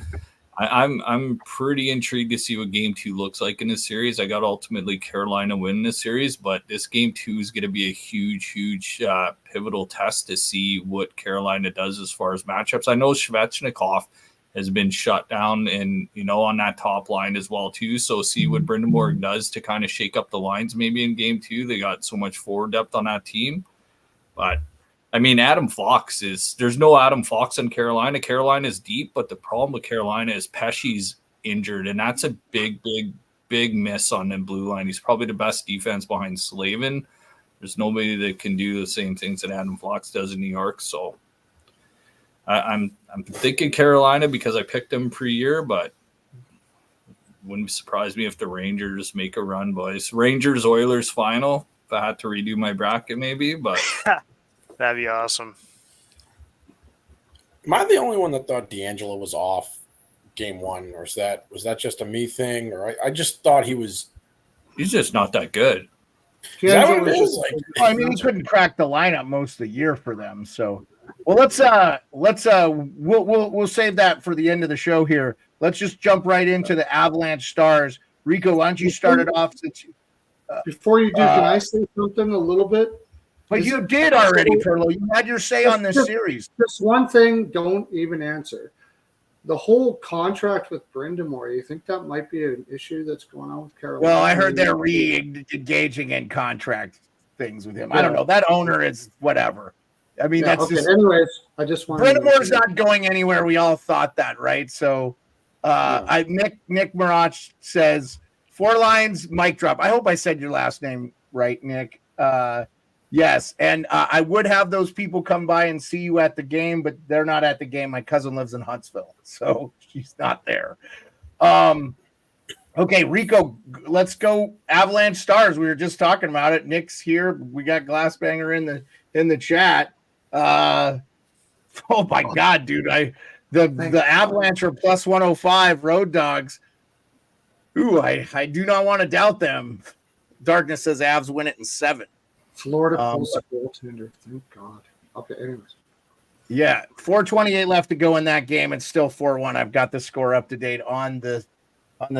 E: I'm pretty intrigued to see what Game 2 looks like in this series. I got ultimately Carolina winning this series, but this Game 2 is going to be a huge pivotal test to see what Carolina does as far as matchups. I know Svechnikov has been shut down and, on that top line as well too. So see what Brind'Amour does to kind of shake up the lines maybe in Game 2. They got so much forward depth on that team. But I mean, there's no Adam Fox in Carolina. Carolina is deep, but the problem with Carolina is Pesci's injured, and that's a big miss on the blue line. He's probably the best defense behind Slavin. There's nobody that can do the same things that Adam Fox does in New York. So I'm thinking Carolina because I picked them pre-year, but wouldn't surprise me if the Rangers make a run, boys. Rangers-Oilers final. If I had to redo my bracket, maybe, but
A: that'd be awesome.
C: Am I the only one that thought D'Angelo was off Game 1, or was that just a me thing? Or I just thought he's
E: just not that good.
C: Is that what it is?
B: He couldn't crack the lineup most of the year for them. So, well, we'll save that for the end of the show here. Let's just jump right into the Avalanche Stars. Rico, why don't you start it off?
D: Before you do, can I say something a little bit?
B: But you did already, Pearlo. You had your say on this series.
D: Just one thing, don't even answer. The whole contract with Brind'Amour, you think that might be an issue that's going on with Carolina?
B: Well, I heard they're re-engaging in contract things with him. I don't know. That owner is whatever. I mean, that's
D: okay.
B: just.
D: Anyways, I just wanted.
B: Brind'Amour's not going anywhere. We all thought that, right? So, Nick Marach says 4 lines, mic drop. I hope I said your last name right, Nick. Yes, and I would have those people come by and see you at the game, but they're not at the game. My cousin lives in Huntsville, so she's not there. Okay, Rico, let's go Avalanche Stars. We were just talking about it. Nick's here. We got Glassbanger in the chat. Oh my God, dude! The Avalanche are plus 105 road dogs. Ooh, I do not want to doubt them. Darkness says Avs win it in 7.
D: Florida pulls a goaltender. Thank God. Okay, anyways.
B: Yeah, 4:28 left to go in that game. It's still 4-1. I've got the score up to date on the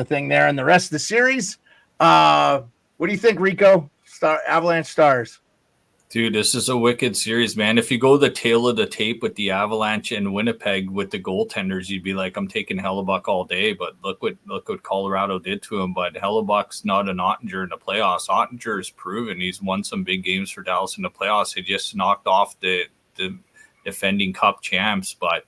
B: thing there. And the rest of the series, what do you think, Rico? Avalanche Stars.
E: Dude, this is a wicked series, man. If you go the tail of the tape with the Avalanche and Winnipeg with the goaltenders, you'd be like, I'm taking Hellebuck all day. But look what Colorado did to him. But Hellebuck's not an Ottinger in the playoffs. Ottinger has proven he's won some big games for Dallas in the playoffs. He just knocked off the defending Cup champs. But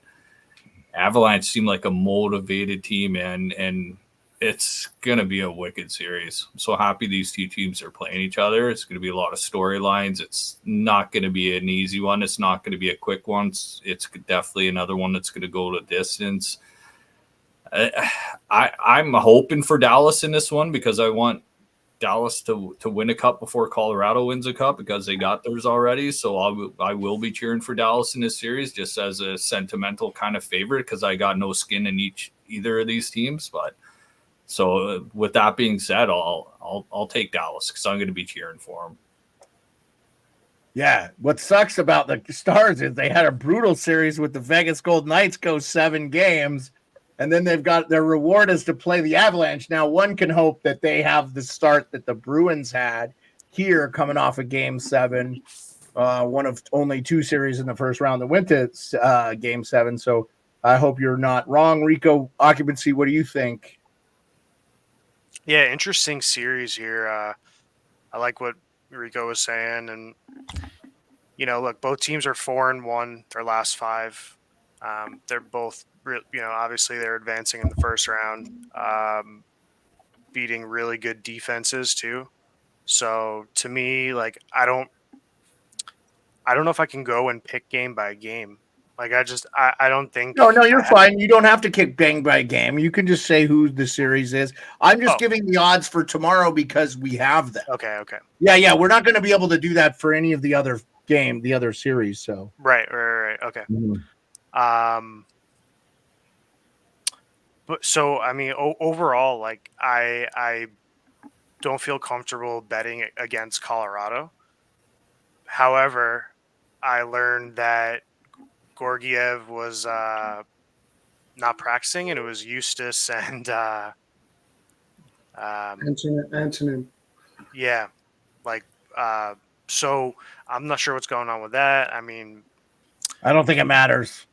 E: Avalanche seem like a motivated team, and it's going to be a wicked series. I'm so happy these two teams are playing each other. It's going to be a lot of storylines. It's not going to be an easy one. It's not going to be a quick one. It's definitely another one that's going to go to distance. I'm hoping for Dallas in this one because I want Dallas to win a cup before Colorado wins a cup because they got theirs already. So I will be cheering for Dallas in this series just as a sentimental kind of favorite because I got no skin in either of these teams. But so with that being said, I'll take Dallas because I'm going to be cheering for them.
B: Yeah, what sucks about the Stars is they had a brutal series with the Vegas Golden Knights, go 7 games. And then they've got their reward is to play the Avalanche. Now, one can hope that they have the start that the Bruins had here coming off of Game 7, one of only 2 series in the first round that went to Game 7. So I hope you're not wrong. Rico, Occupancy, what do you think?
A: Yeah, interesting series here. I like what Rico was saying. And, look, both teams are 4-1 their last 5. They're both, obviously they're advancing in the first round, beating really good defenses too. So to me, like, I don't know if I can go and pick game by game. Like, I don't think.
B: No, you're fine. You don't have to kick bang by game. You can just say who the series is. I'm just giving the odds for tomorrow because we have them.
A: Okay.
B: Yeah. We're not going to be able to do that for any of the other series. So
A: Right. Okay.
B: Mm-hmm.
A: But so, I mean, overall, like, I don't feel comfortable betting against Colorado. However, I learned that Georgiev was not practicing, and it was Eustace and
D: Antonin.
A: Yeah, like so I'm not sure what's going on with that. I mean,
B: I don't think it matters.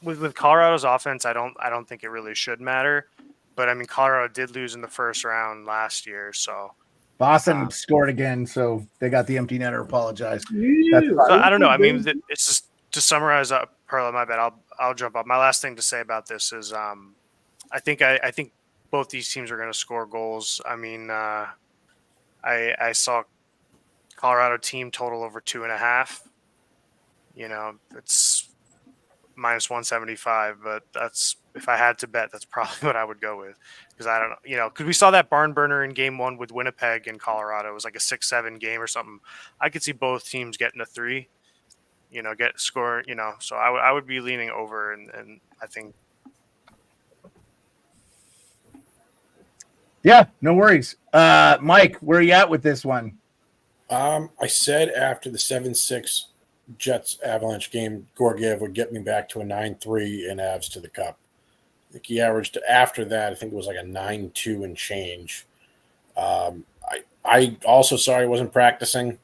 A: With Colorado's offense, I don't think it really should matter. But I mean, Colorado did lose in the first round last year, so
B: Boston scored again, so they got the empty netter. Apologize.
A: So I don't know. I mean, it's just to summarize up, Pearlo, my bad. I'll jump up. My last thing to say about this is, I think both these teams are going to score goals. I mean, I saw Colorado team total over 2.5. It's minus 175, but that's, if I had to bet, that's probably what I would go with, because I don't know, because we saw that barn burner in Game 1 with Winnipeg and Colorado. It was like a 6-7 game or something. I could see both teams getting a 3, get score, so I would be leaning over, and I think.
B: Yeah, no worries. Mike, where are you at with this one?
C: I said after the 7-6 Jets Avalanche game, Georgiev would get me back to a 9-3 and Avs to the cup. I think he averaged after that, I think it was like a 9-2 and change. I also saw he wasn't practicing.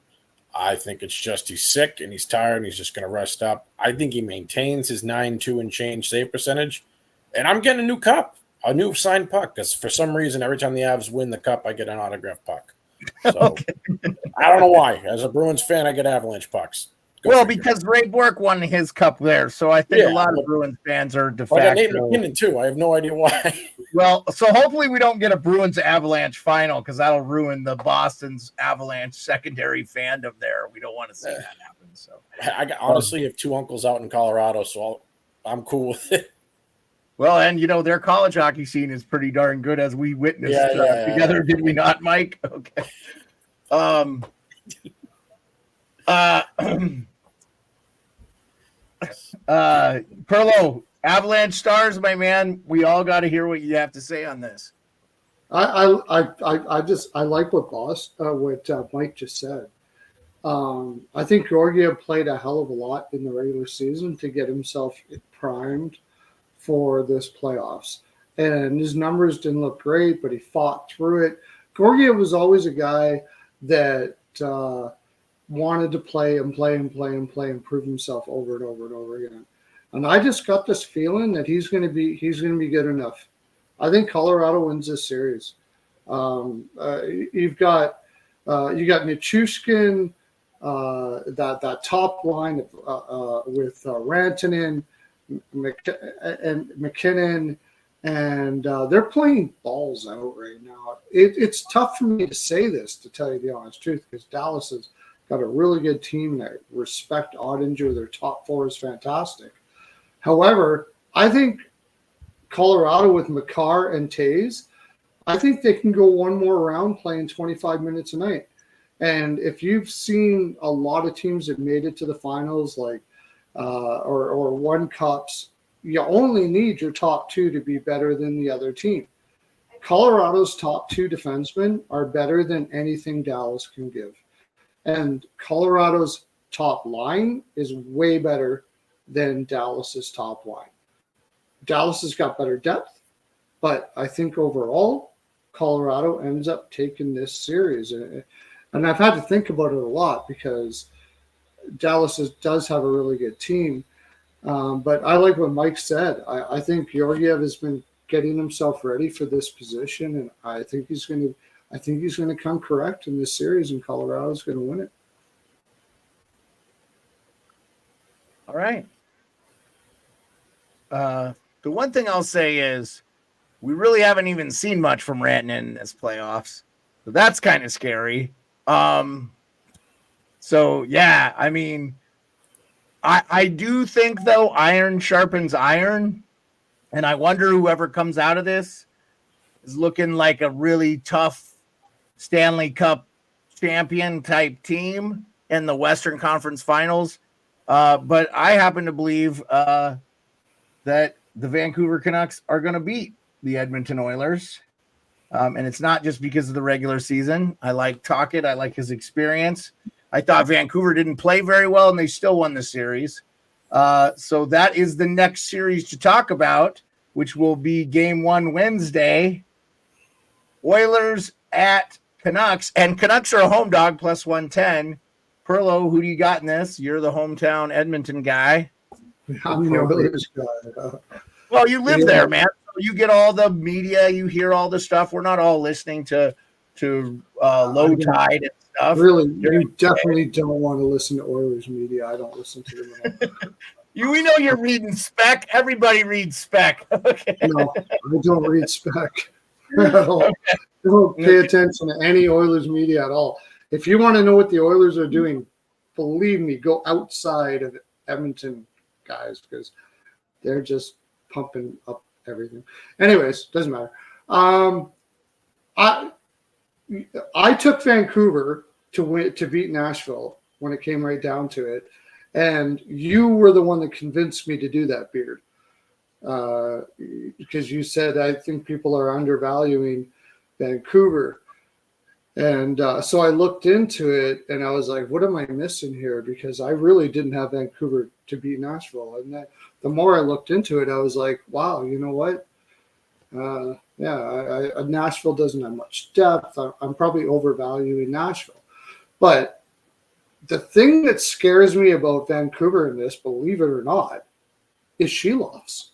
C: I think it's just he's sick and he's tired and he's just going to rest up. I think he maintains his 9-2 and change save percentage. And I'm getting a new cup, a new signed puck, because for some reason, every time the Avs win the cup, I get an autographed puck. So
B: Okay.
C: I don't know why. As a Bruins fan, I get Avalanche pucks.
B: Well, because Ray Bork won his cup there, so I think a lot of Bruins fans are de facto.
C: I got Nate McKinnon too. I have no idea why.
B: Well, so hopefully we don't get a Bruins Avalanche final, because that'll ruin the Boston's Avalanche secondary fandom there. We don't want to see that happen. So
C: I honestly have 2 uncles out in Colorado, so I'm cool with it.
B: Well, and their college hockey scene is pretty darn good, as we witnessed together, did we not, Mike? Okay. Pearlo, Avalanche Stars, my man. We all got to hear what you have to say on this.
D: I like what Mike just said. I think Georgiev played a hell of a lot in the regular season to get himself primed for this playoffs, and his numbers didn't look great, but he fought through it. Georgiev was always a guy that wanted to play and prove himself over and over and over again. And I just got this feeling that he's going to be good enough. I think Colorado wins this series. You've got Nichushkin, that top line with Rantanen. and McKinnon, and they're playing balls out right now. It's tough for me to say this, to tell you the honest truth, because Dallas has got a really good team. That respect Ottinger. Their top four is fantastic. However, I think Colorado with Makar and Taves, I think they can go one more round playing 25 minutes a night. And if you've seen a lot of teams that made it to the finals, like or won cups, you only need your top two to be better than the other team. Colorado's top two defensemen are better than anything Dallas can give. And Colorado's top line is way better than Dallas's top line. Dallas has got better depth, but I think overall, Colorado ends up taking this series. And I've had to think about it a lot because Dallas does have a really good team. But I like what Mike said. I think Georgiev has been getting himself ready for this position, and I think he's going to come correct in this series, and Colorado's going to win it.
B: All right. The one thing I'll say is we really haven't even seen much from Rantanen in this playoffs. So that's kind of scary. So, yeah, I mean, I do think, though, iron sharpens iron. And I wonder whoever comes out of this is looking like a really tough Stanley Cup champion type team in the Western Conference Finals. But I happen to believe that the Vancouver Canucks are going to beat the Edmonton Oilers. And it's not just because of the regular season. I like Tocchet. I like his experience. I thought Vancouver didn't play very well, and they still won the series. So that is the next series to talk about, which will be Game 1 Wednesday. Oilers at Canucks. And Canucks are a home dog, plus 110. Pearlo, who do you got in this? You're the hometown Edmonton guy.
D: I'm the Oilers guy.
B: Well, you live there, man. You get all the media. You hear all the stuff. We're not all listening to Low Tide and stuff.
D: Really, you definitely don't want to listen to Oilers media. I don't listen to them at all.
B: We know you're reading Spec. Everybody reads Spec. Okay.
D: No, I don't read Spec at all. I don't pay attention to any Oilers media at all. If you want to know what the Oilers are doing, believe me, go outside of Edmonton, guys, because they're just pumping up everything. Anyways, doesn't matter. I took Vancouver to beat Nashville when it came right down to it, and you were the one that convinced me to do that, Beard, because you said I think people are undervaluing Vancouver. And so I looked into it, and I was like, what am I missing here? Because I really didn't have Vancouver to beat Nashville. And the more I looked into it, I was like, wow, you know what? Nashville doesn't have much depth. I'm probably overvaluing Nashville. But the thing that scares me about Vancouver in this, believe it or not, is Sheloffs.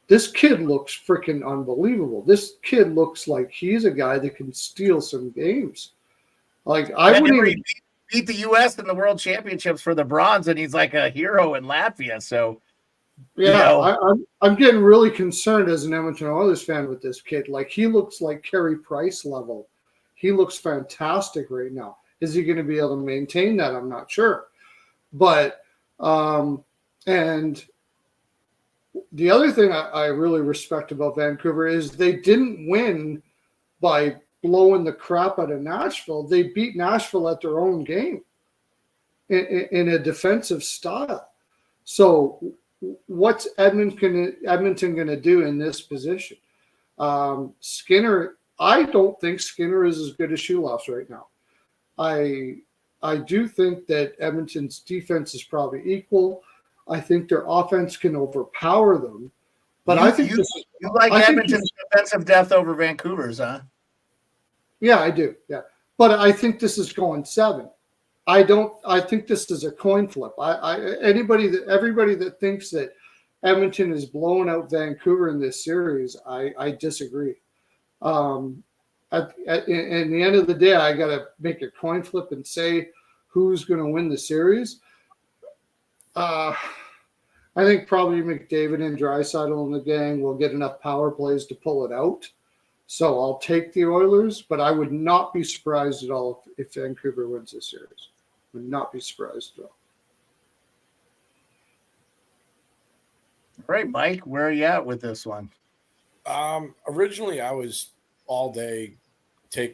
D: This kid looks freaking unbelievable. This kid looks like he's a guy that can steal some games. Like I wouldn't even
B: beat the U.S. in the World Championships for the bronze, and he's like a hero in Latvia. So,
D: yeah, I'm getting really concerned as an Edmonton Oilers fan with this kid. Like he looks like Carey Price level. He looks fantastic right now. Is he going to be able to maintain that? I'm not sure. But and the other thing I really respect about Vancouver is they didn't win by blowing the crap out of Nashville. They beat Nashville at their own game in a defensive style. So what's Edmonton going to do in this position? Skinner, I don't think Skinner is as good as Sheloffs right now. I do think that Edmonton's defense is probably equal. I think their offense can overpower them. But I think
B: you like Edmonton's defensive depth over Vancouver's, huh?
D: Yeah, I do. Yeah. But I think this is going 7. I think this is a coin flip. Everybody that thinks that Edmonton is blowing out Vancouver in this series, I disagree. In the end of the day, I got to make a coin flip and say who's going to win the series. I think probably McDavid and Draisaitl and the gang will get enough power plays to pull it out. So I'll take the Oilers, but I would not be surprised at all if Vancouver wins this series. Would not be surprised at all.
B: All right, Mike, where are you at with this one?
C: Originally, I was all day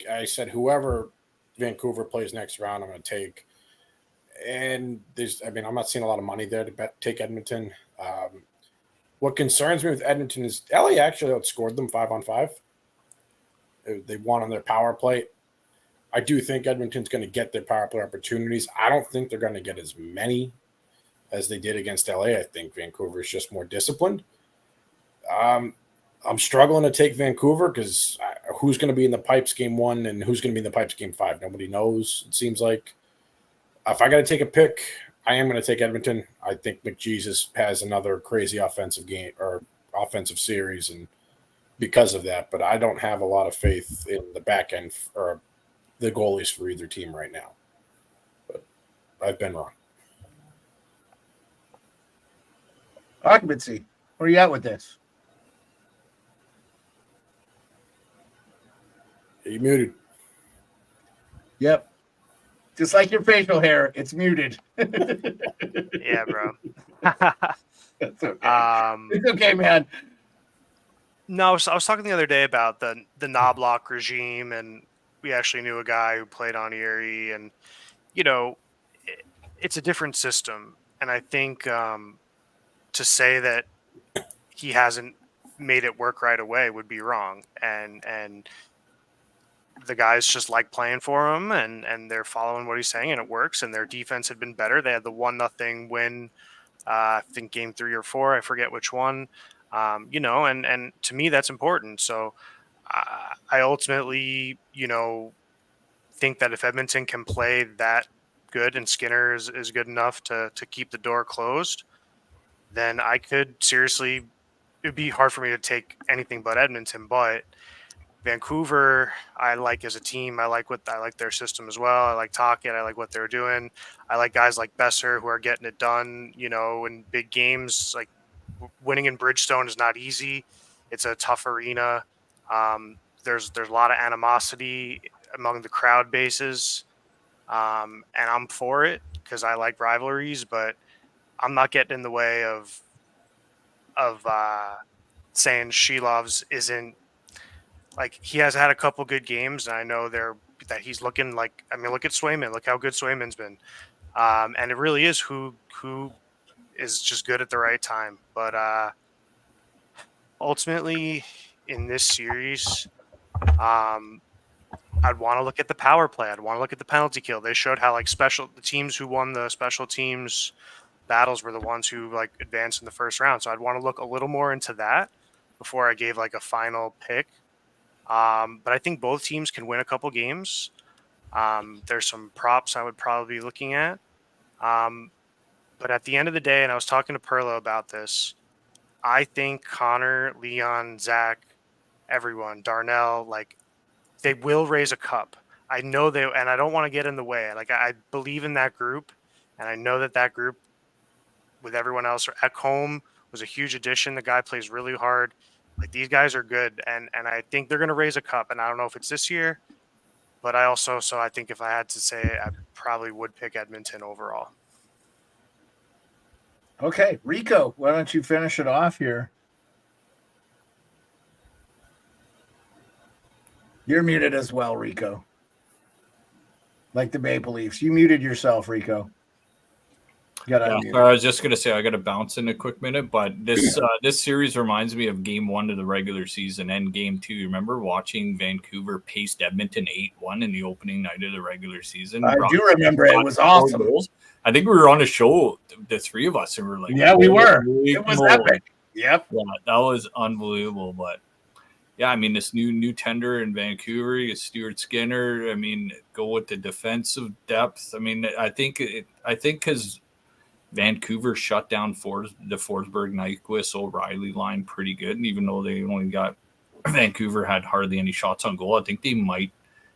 C: I said whoever Vancouver plays next round, I'm going to take. And I'm not seeing a lot of money there to take Edmonton. What concerns me with Edmonton is LA actually outscored them 5-on-5. They won on their power play. I do think Edmonton's going to get their power play opportunities. I don't think they're going to get as many as they did against LA. I think Vancouver is just more disciplined. I'm struggling to take Vancouver because who's going to be in the Pipes game 1 and who's going to be in the Pipes game 5? Nobody knows, it seems like. If I got to take a pick, I am going to take Edmonton. I think McJesus has another crazy offensive game or offensive series, and because of that, but I don't have a lot of faith in the back end or the goalies for either team right now. But I've been wrong.
B: Occupancy, where are you at with this?
C: Are you muted?
B: Yep. Just like your facial hair, it's muted.
A: Yeah, bro.
B: That's okay. It's okay, man.
A: No, I was talking the other day about the Knobloch regime, and we actually knew a guy who played on Erie, and it's a different system. And I think to say that he hasn't made it work right away would be wrong. And the guys just like playing for him, and they're following what he's saying, and it works. And their defense had been better. They had the 1-0 win, I think game 3 or 4, I forget which one. And to me that's important. So I ultimately, think that if Edmonton can play that good and Skinner is good enough to keep the door closed, then I could seriously, it'd be hard for me to take anything but Edmonton. But Vancouver, I like as a team. I like their system as well. I like Tocchet. I like what they're doing. I like guys like Besser who are getting it done, in big games. Like winning in Bridgestone is not easy. It's a tough arena. There's a lot of animosity among the crowd bases. And I'm for it because I like rivalries, but I'm not getting in the way of saying Shelov's isn't. Like, he has had a couple good games, and I know that he's looking like. I mean, look at Swayman. Look how good Swayman's been, and it really is who is just good at the right time. But ultimately, in this series, I'd want to look at the power play. I'd want to look at the penalty kill. They showed how the teams who won the special teams battles were the ones who advanced in the first round. So I'd want to look a little more into that before I gave a final pick. But I think both teams can win a couple games. There's some props I would probably be looking at. But at the end of the day, and I was talking to Pearlo about this, I think Connor, Leon, Zach, everyone, Darnell, they will raise a cup. I know they, and I don't want to get in the way. I believe in that group, and I know that group with everyone else at home was a huge addition. The guy plays really hard. These guys are good, and I think they're going to raise a cup. And I don't know if it's this year, but I think if I had to say, I probably would pick Edmonton overall.
B: Okay, Rico, why don't you finish it off here? You're muted as well, Rico. Like the Maple Leafs. You muted yourself, Rico.
E: I was just gonna say I got to bounce in a quick minute, but this series reminds me of Game 1 of the regular season and Game 2. You remember watching Vancouver paced Edmonton 8-1 in the opening night of the regular season?
B: I do remember it. It was awesome.
E: Goals. I think we were on a show, the three of us, and we were like,
B: "Yeah, we were." It was epic. Yep.
E: Yeah, that was unbelievable. But yeah, I mean, this new tender in Vancouver, you get Stuart Skinner. I mean, go with the defensive depth. I mean, I think because Vancouver shut down the Forsberg, Nyquist, O'Reilly line pretty good. And even though they only got Vancouver had hardly any shots on goal, I think they might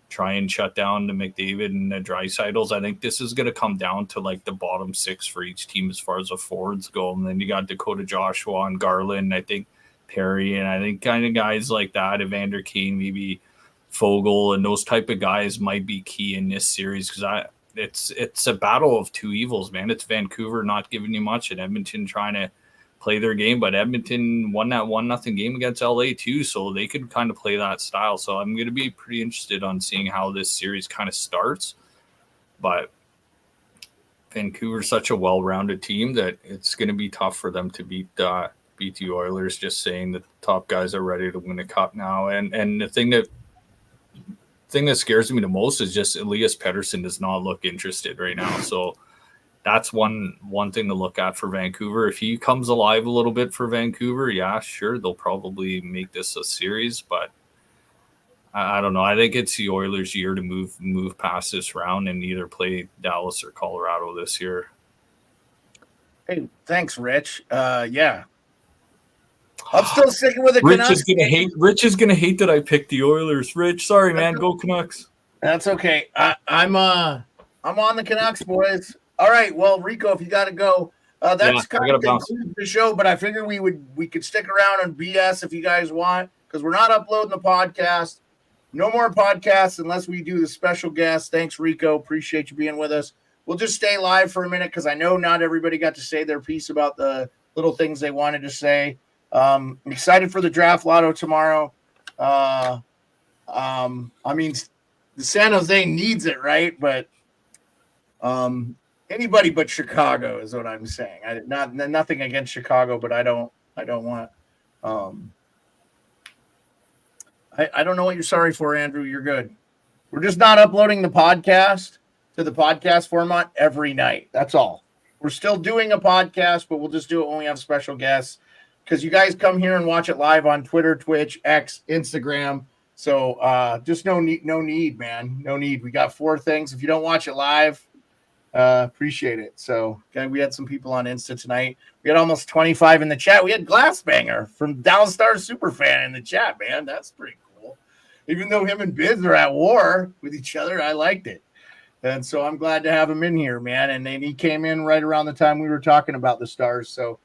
E: try and shut down the McDavid and the Dreisaitl's. I think this is going to come down to like the bottom six for each team as far as the forwards go. And then you got Dakota Joshua and Garland, I think Perry, and I think kind of guys like that, Evander Kane, maybe Fogle, and those type of guys might be key in this series because it's a battle of two evils, man. It's Vancouver not giving you much and Edmonton trying to play their game, but Edmonton won that 1-0 game against LA too, so they could kind of play that style. So I'm going to be pretty interested on seeing how this series kind of starts. But Vancouver's such a well-rounded team that it's going to be tough for them to beat the Oilers. Just saying that the top guys are ready to win a cup now, and the thing that scares me the most is just Elias Pettersson does not look interested right now. So that's one thing to look at for Vancouver. If he comes alive a little bit for Vancouver, yeah, sure, they'll probably make this a series, but I don't know. I think it's the Oilers' year to move past this round and either play Dallas or Colorado this year.
B: Hey, thanks, Rich. Yeah. I'm still sticking with the Canucks.
E: Rich is gonna hate that I picked the Oilers. Rich, sorry, man. Go Canucks.
B: That's okay. I'm on the Canucks, boys. All right. Well, Rico, if you got to go, that's kind of concludes the show. But I figure we could stick around and BS if you guys want, because we're not uploading the podcast. No more podcasts unless we do the special guest. Thanks, Rico. Appreciate you being with us. We'll just stay live for a minute because I know not everybody got to say their piece about the little things they wanted to say. I'm excited for the draft lotto tomorrow. I mean, the San Jose needs it, right? But anybody but Chicago is what I'm saying. Nothing against Chicago, but I don't want. I don't know what you're sorry for, Andrew. You're good. We're just not uploading the podcast to the podcast format every night. That's all. We're still doing a podcast, but we'll just do it when we have special guests. Because you guys come here and watch it live on Twitter, Twitch, X, Instagram. So just no need, man. No need. We got 4 things. If you don't watch it live, appreciate it. So we had some people on Insta tonight. We had almost 25 in the chat. We had Glassbanger from Dallas Stars Superfan in the chat, man. That's pretty cool. Even though him and Biz are at war with each other, I liked it. And so I'm glad to have him in here, man. And then he came in right around the time we were talking about the Stars. So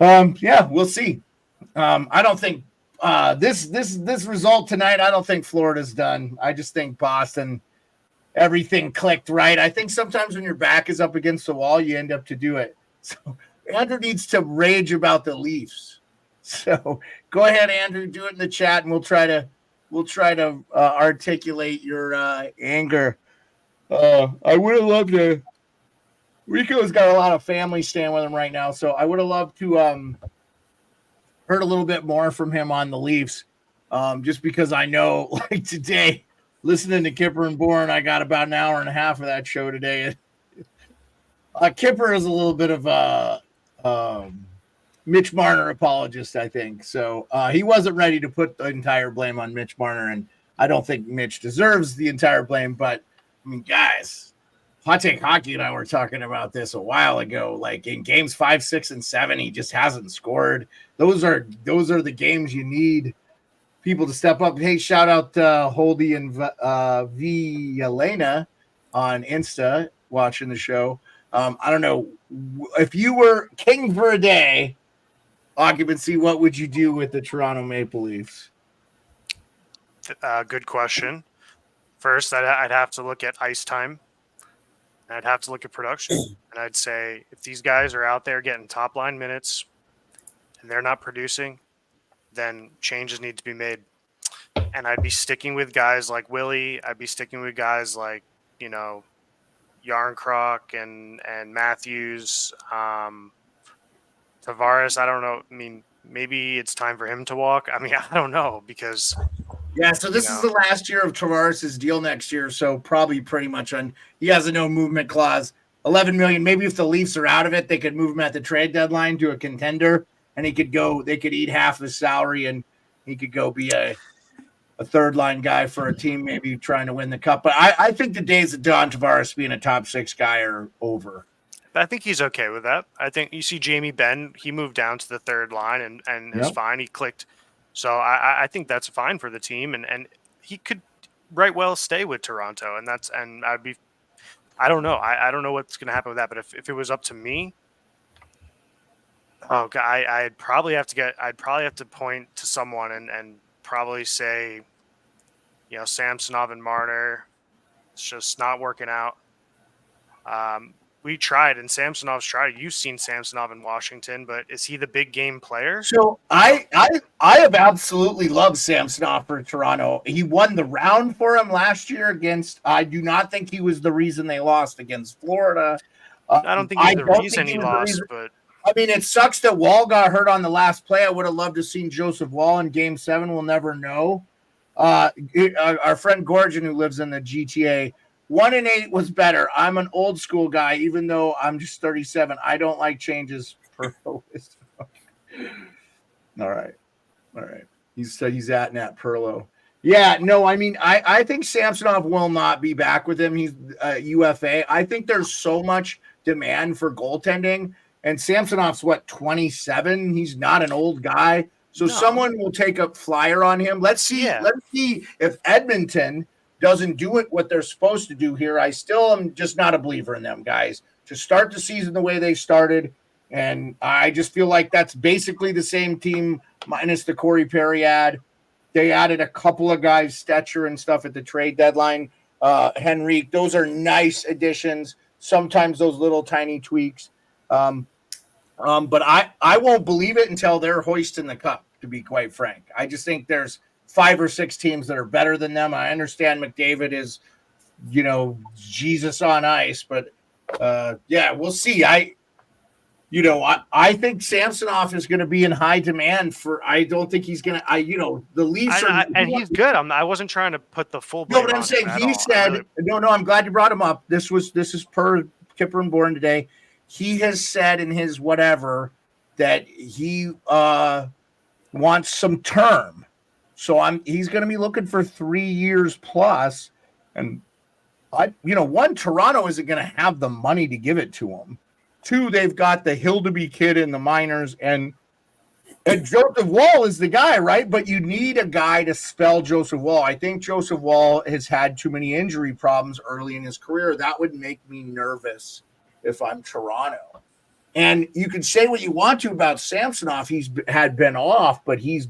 B: yeah, we'll see. I don't think this result tonight, I don't think Florida's done. I just think Boston, everything clicked right. I think sometimes when your back is up against the wall, you end up to do it. So Andrew needs to rage about the Leafs. So go ahead, Andrew, do it in the chat, and we'll try to articulate your anger. I would have loved to. Rico's got a lot of family staying with him right now, so I would have loved to heard a little bit more from him on the Leafs, just because I know, like today, listening to Kipper and Bourne, I got about an hour and a half of that show today. Kipper is a little bit of a Mitch Marner apologist, I think. So he wasn't ready to put the entire blame on Mitch Marner, and I don't think Mitch deserves the entire blame. But, I mean, guys, Hot Take Hockey and I were talking about this a while ago. Like in games 5, 6, and 7, he just hasn't scored. Those are the games you need people to step up. Hey, shout out Holdy and V. Elena on Insta watching the show. I don't know if you were king for a day, Occupancy, what would you do with the Toronto Maple Leafs?
A: Good question. First, I'd have to look at ice time. I'd have to look at production. And I'd say if these guys are out there getting top line minutes and they're not producing, then changes need to be made. And I'd be sticking with guys like Willie. I'd be sticking with guys like, Yarncroc and Matthews, Tavares. I don't know. I mean, maybe it's time for him to walk. I mean, I don't know because.
B: Yeah, so this is the last year of Tavares' deal next year, so probably pretty much he has a no movement clause. $11 million. Maybe if the Leafs are out of it, they could move him at the trade deadline to a contender, and they could eat half his salary, and he could go be a third line guy for a team maybe trying to win the cup. But I think the days of Don Tavares being a top 6 guy are over.
A: I think he's okay with that. I think you see Jamie Benn, he moved down to the third line and is fine. He clicked. So I think that's fine for the team. And he could right well stay with Toronto, and I don't know. I don't know what's going to happen with that. But if it was up to me, oh God, I'd probably have to point to someone and probably say, Samsonov and Marner. It's just not working out. We tried, and Samsonov's tried. You've seen Samsonov in Washington, but is he the big game player?
B: So I have absolutely loved Samsonov for Toronto. He won the round for him last year against. I do not think he was the reason they lost against Florida.
A: I don't think he's the reason he lost, but
B: I mean, it sucks that Wall got hurt on the last play. I would have loved to have seen Joseph Wall in Game 7. We'll never know. Our friend Gorgon, who lives in the GTA, 1-8 was better. I'm an old school guy, even though I'm just 37. I don't like changes. All right. He's at Nat Pearlo. Yeah, no, I mean, I think Samsonov will not be back with him. He's UFA. I think there's so much demand for goaltending, and Samsonov's 27. He's not an old guy, so someone will take a flyer on him. Let's see.
A: Yeah.
B: Let's see if Edmonton doesn't do it what they're supposed to do here. I still am just not a believer in them guys to start the season the way they started, and I just feel like that's basically the same team minus the Corey Perry ad. They added a couple of guys, Stetcher and stuff at the trade deadline. Henrique, those are nice additions. Sometimes those little tiny tweaks. But I won't believe it until they're hoisting the cup, to be quite frank. I just think there's 5 or 6 teams that are better than them. I understand McDavid is, Jesus on ice, but we'll see. I think Samsonov is going to be in high demand I don't think he's going to, the Leafs
A: and he's good. I wasn't trying to put the full
B: blame. No, but I'm saying he said, I'm glad you brought him up. This is per Kipper and Bourne today. He has said in his whatever that he wants some term. So he's going to be looking for 3 years plus. And one, Toronto isn't going to have the money to give it to him. 2, they've got the Hildeby kid in the minors, and Joseph Wall is the guy, right? But you need a guy to spell Joseph Wall. I think Joseph Wall has had too many injury problems early in his career. That would make me nervous if I'm Toronto. And you can say what you want to about Samsonov. He's been off, but he's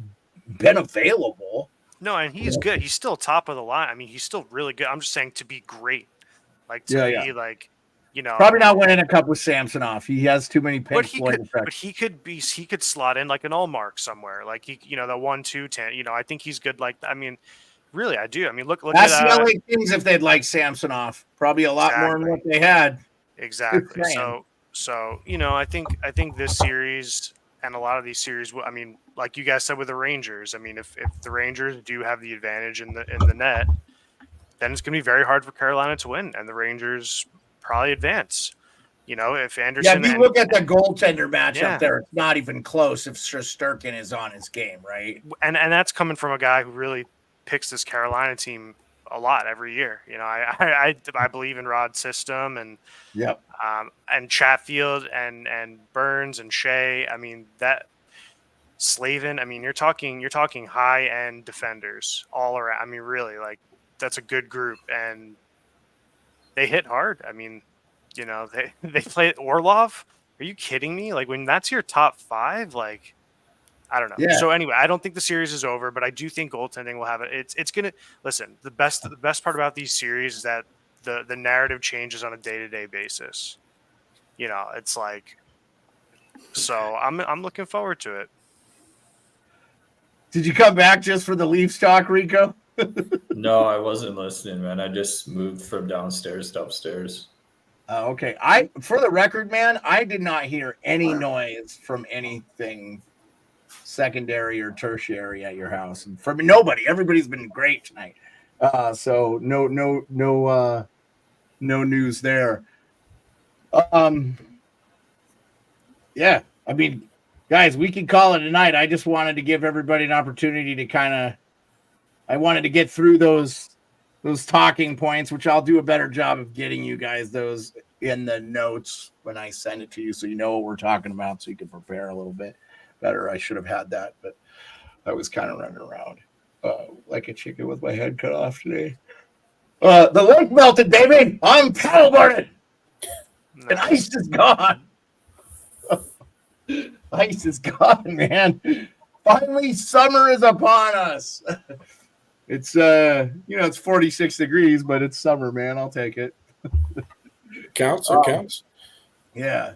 B: been available.
A: No, and he's good. He's still top of the line. I mean, he's still really good. I'm just saying to be great.
B: Probably not winning a cup with Samsonov. He has too many Pink Floyd effects.
A: But he could slot in like an Allmark somewhere. Like the 1-2-10. I think he's good. Really, I do. I mean, look
B: That's
A: at
B: the LA Kings if they'd like Samsonov. Probably a lot more than what they had.
A: Exactly. So I think this series and a lot of these series. I mean, like you guys said with the Rangers. I mean, if the Rangers do have the advantage in the net, then it's going to be very hard for Carolina to win, and the Rangers probably advance. If Anderson.
B: Yeah, if you look at the goaltender matchup there, it's not even close if Shesterkin is on his game, right?
A: And that's coming from a guy who really picks this Carolina team a lot every year. I believe in Rod's system and and Chatfield and Burns and Shea. I mean that Slavin. I mean you're talking high end defenders all around. I mean really that's a good group and they hit hard. I mean they play Orlov. Are you kidding me? When that's your top 5, I don't know. Yeah. So anyway, I don't think the series is over, but I do think goaltending will have it. It's gonna listen. The best part about these series is that the narrative changes on a day-to-day basis. It's so I'm looking forward to it.
B: Did you come back just for the Leafs talk, Rico?
E: No, I wasn't listening, man. I just moved from downstairs to upstairs.
B: Okay. For the record, man, I did not hear any noise from anything secondary or tertiary at your house. And from nobody. Everybody's been great tonight. So no news there. Yeah. I mean, guys, we can call it a night. I just wanted to give everybody an opportunity to I wanted to get through those talking points, which I'll do a better job of getting you guys those in the notes when I send it to you so you know what we're talking about so you can prepare a little bit better. I should have had that, but I was kind of running around like a chicken with my head cut off today. The lake melted, baby. I'm paddleboarding. And ice is gone. Ice is gone, man. Finally, summer is upon us. It's it's 46 degrees, but it's summer, man. I'll take it.
C: Counts. Counts.
B: Yeah.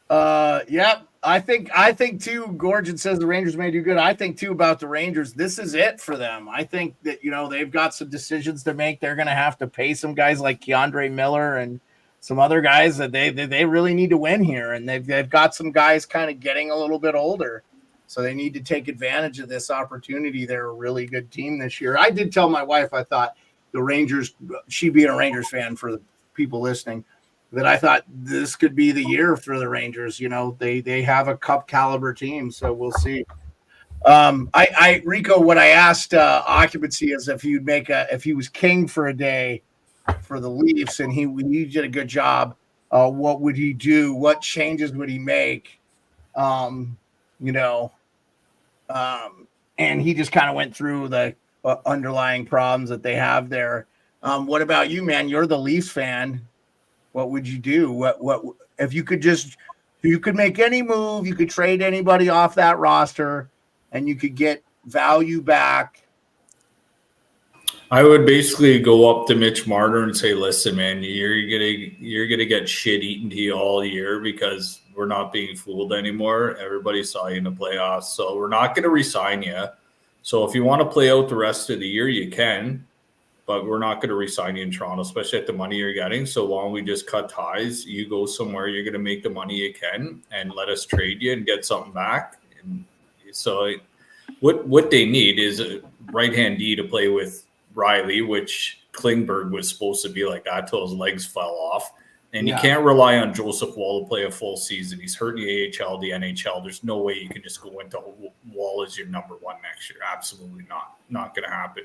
B: Yeah. I think too. Gorgon says the Rangers may do good. I think too about the Rangers. This is it for them. I think that they've got some decisions to make. They're going to have to pay some guys like Keandre Miller and some other guys that they really need to win here, and they've got some guys kind of getting a little bit older, so they need to take advantage of this opportunity. They're a really good team this year. I did tell my wife I thought the Rangers, she being a Rangers fan for the people listening, that I thought this could be the year for the Rangers. They have a cup caliber team, so we'll see. Rico, what I asked Occupancy is if he was king for a day for the Leafs and he did a good job, what would he do? What changes would he make? And he just kind of went through the underlying problems that they have there. What about you, man? You're the Leafs fan. What would you do? What if you could make any move, you could trade anybody off that roster and you could get value back?
E: I would basically go up to Mitch Marner and say, listen, man, you're gonna get shit eaten to you all year because we're not being fooled anymore. Everybody saw you in the playoffs, so we're not gonna re-sign you. So if you want to play out the rest of the year, you can, but we're not gonna re-sign you in Toronto, especially at the money you're getting. So why don't we just cut ties? You go somewhere you're gonna make the money you can, and let us trade you and get something back. And so what they need is a right-hand D to play with Riley, which Klingberg was supposed to be like that till his legs fell off. And you can't rely on Joseph Wall to play a full season. He's hurt in the AHL, the NHL. There's no way you can just go into Wall as your number one next year. Absolutely not going to happen.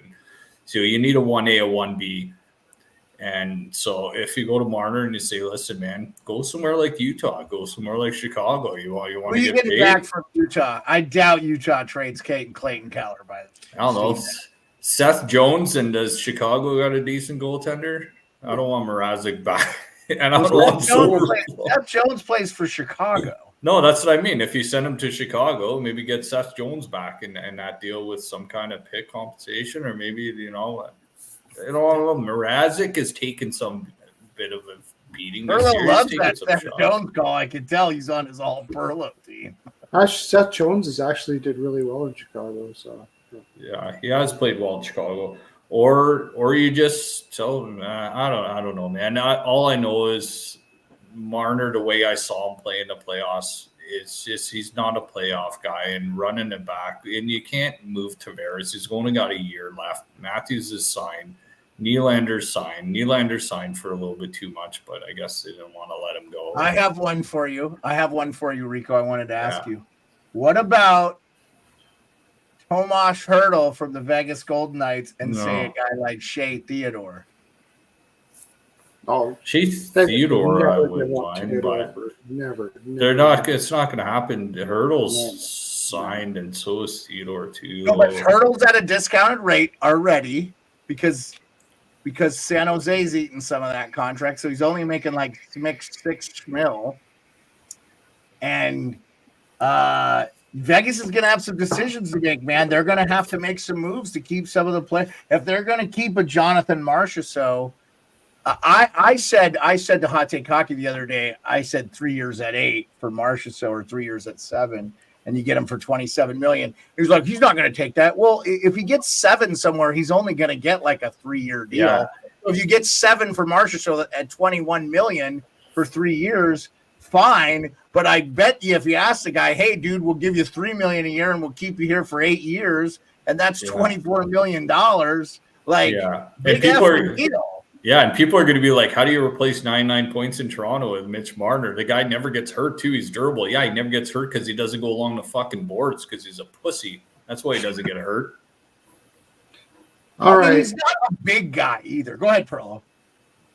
E: So you need a 1A, a 1B. And so if you go to Marner and you say, listen, man, go somewhere like Utah, go somewhere like Chicago. You want to get paid?
B: Back from Utah. I doubt Utah trades Clayton Keller by the way.
E: I don't know. Seth Jones, and does Chicago got a decent goaltender? I don't want Mrazek back. And I don't want
B: Seth Jones plays for Chicago.
E: No, that's what I mean. If you send him to Chicago, maybe get Seth Jones back and that deal with some kind of pick compensation, or maybe Mrazek has taken some bit of a beating.
B: Pearlo loves that Seth Jones call. I can tell he's on his all Pearlo team.
D: Seth Jones has actually did really well in Chicago, so.
E: Yeah, he has played well in Chicago. Or you just tell him, I don't know, man. All I know is Marner, the way I saw him play in the playoffs, is just he's not a playoff guy, and running it back. And you can't move Tavares. He's only got a year left. Matthews is signed. Nylander's signed. Nylander signed for a little bit too much, but I guess they didn't want to let him go.
B: I have one for you, Rico. I wanted to ask you. What about Tomas Hertl from the Vegas Golden Knights and say a guy like Shea Theodore?
D: Oh,
E: Shea Theodore, I would mind, but
D: never.
E: They're not. It's not going to happen. Hertl's signed, and so is Theodore too.
B: No, but Hertl's at a discounted rate already because San Jose's eating some of that contract, so he's only making like $6 million, and Vegas is going to have some decisions to make, man. They're going to have to make some moves to keep some of the play. If they're going to keep a Jonathan Marchessault, I said to Hot Take Hockey the other day, I said 3 years at 8 for Marchessault or 3 years at 7, and you get him for $27 million. He's like, he's not going to take that. Well, if he gets 7 somewhere, he's only going to get like a 3-year deal.
E: Yeah.
B: So if you get 7 for Marchessault at $21 million for 3 years, fine. But I bet you if you ask the guy, hey, dude, we'll give you $3 million a year and we'll keep you here for 8 years, and that's $24 million. Like, big deal.
E: Yeah, and people are going to be like, how do you replace 99 points in Toronto with Mitch Marner? The guy never gets hurt, too. He's durable. Yeah, he never gets hurt because he doesn't go along the fucking boards because he's a pussy. That's why he doesn't get hurt.
D: All right.
B: He's not a big guy either. Go ahead, Pearlo.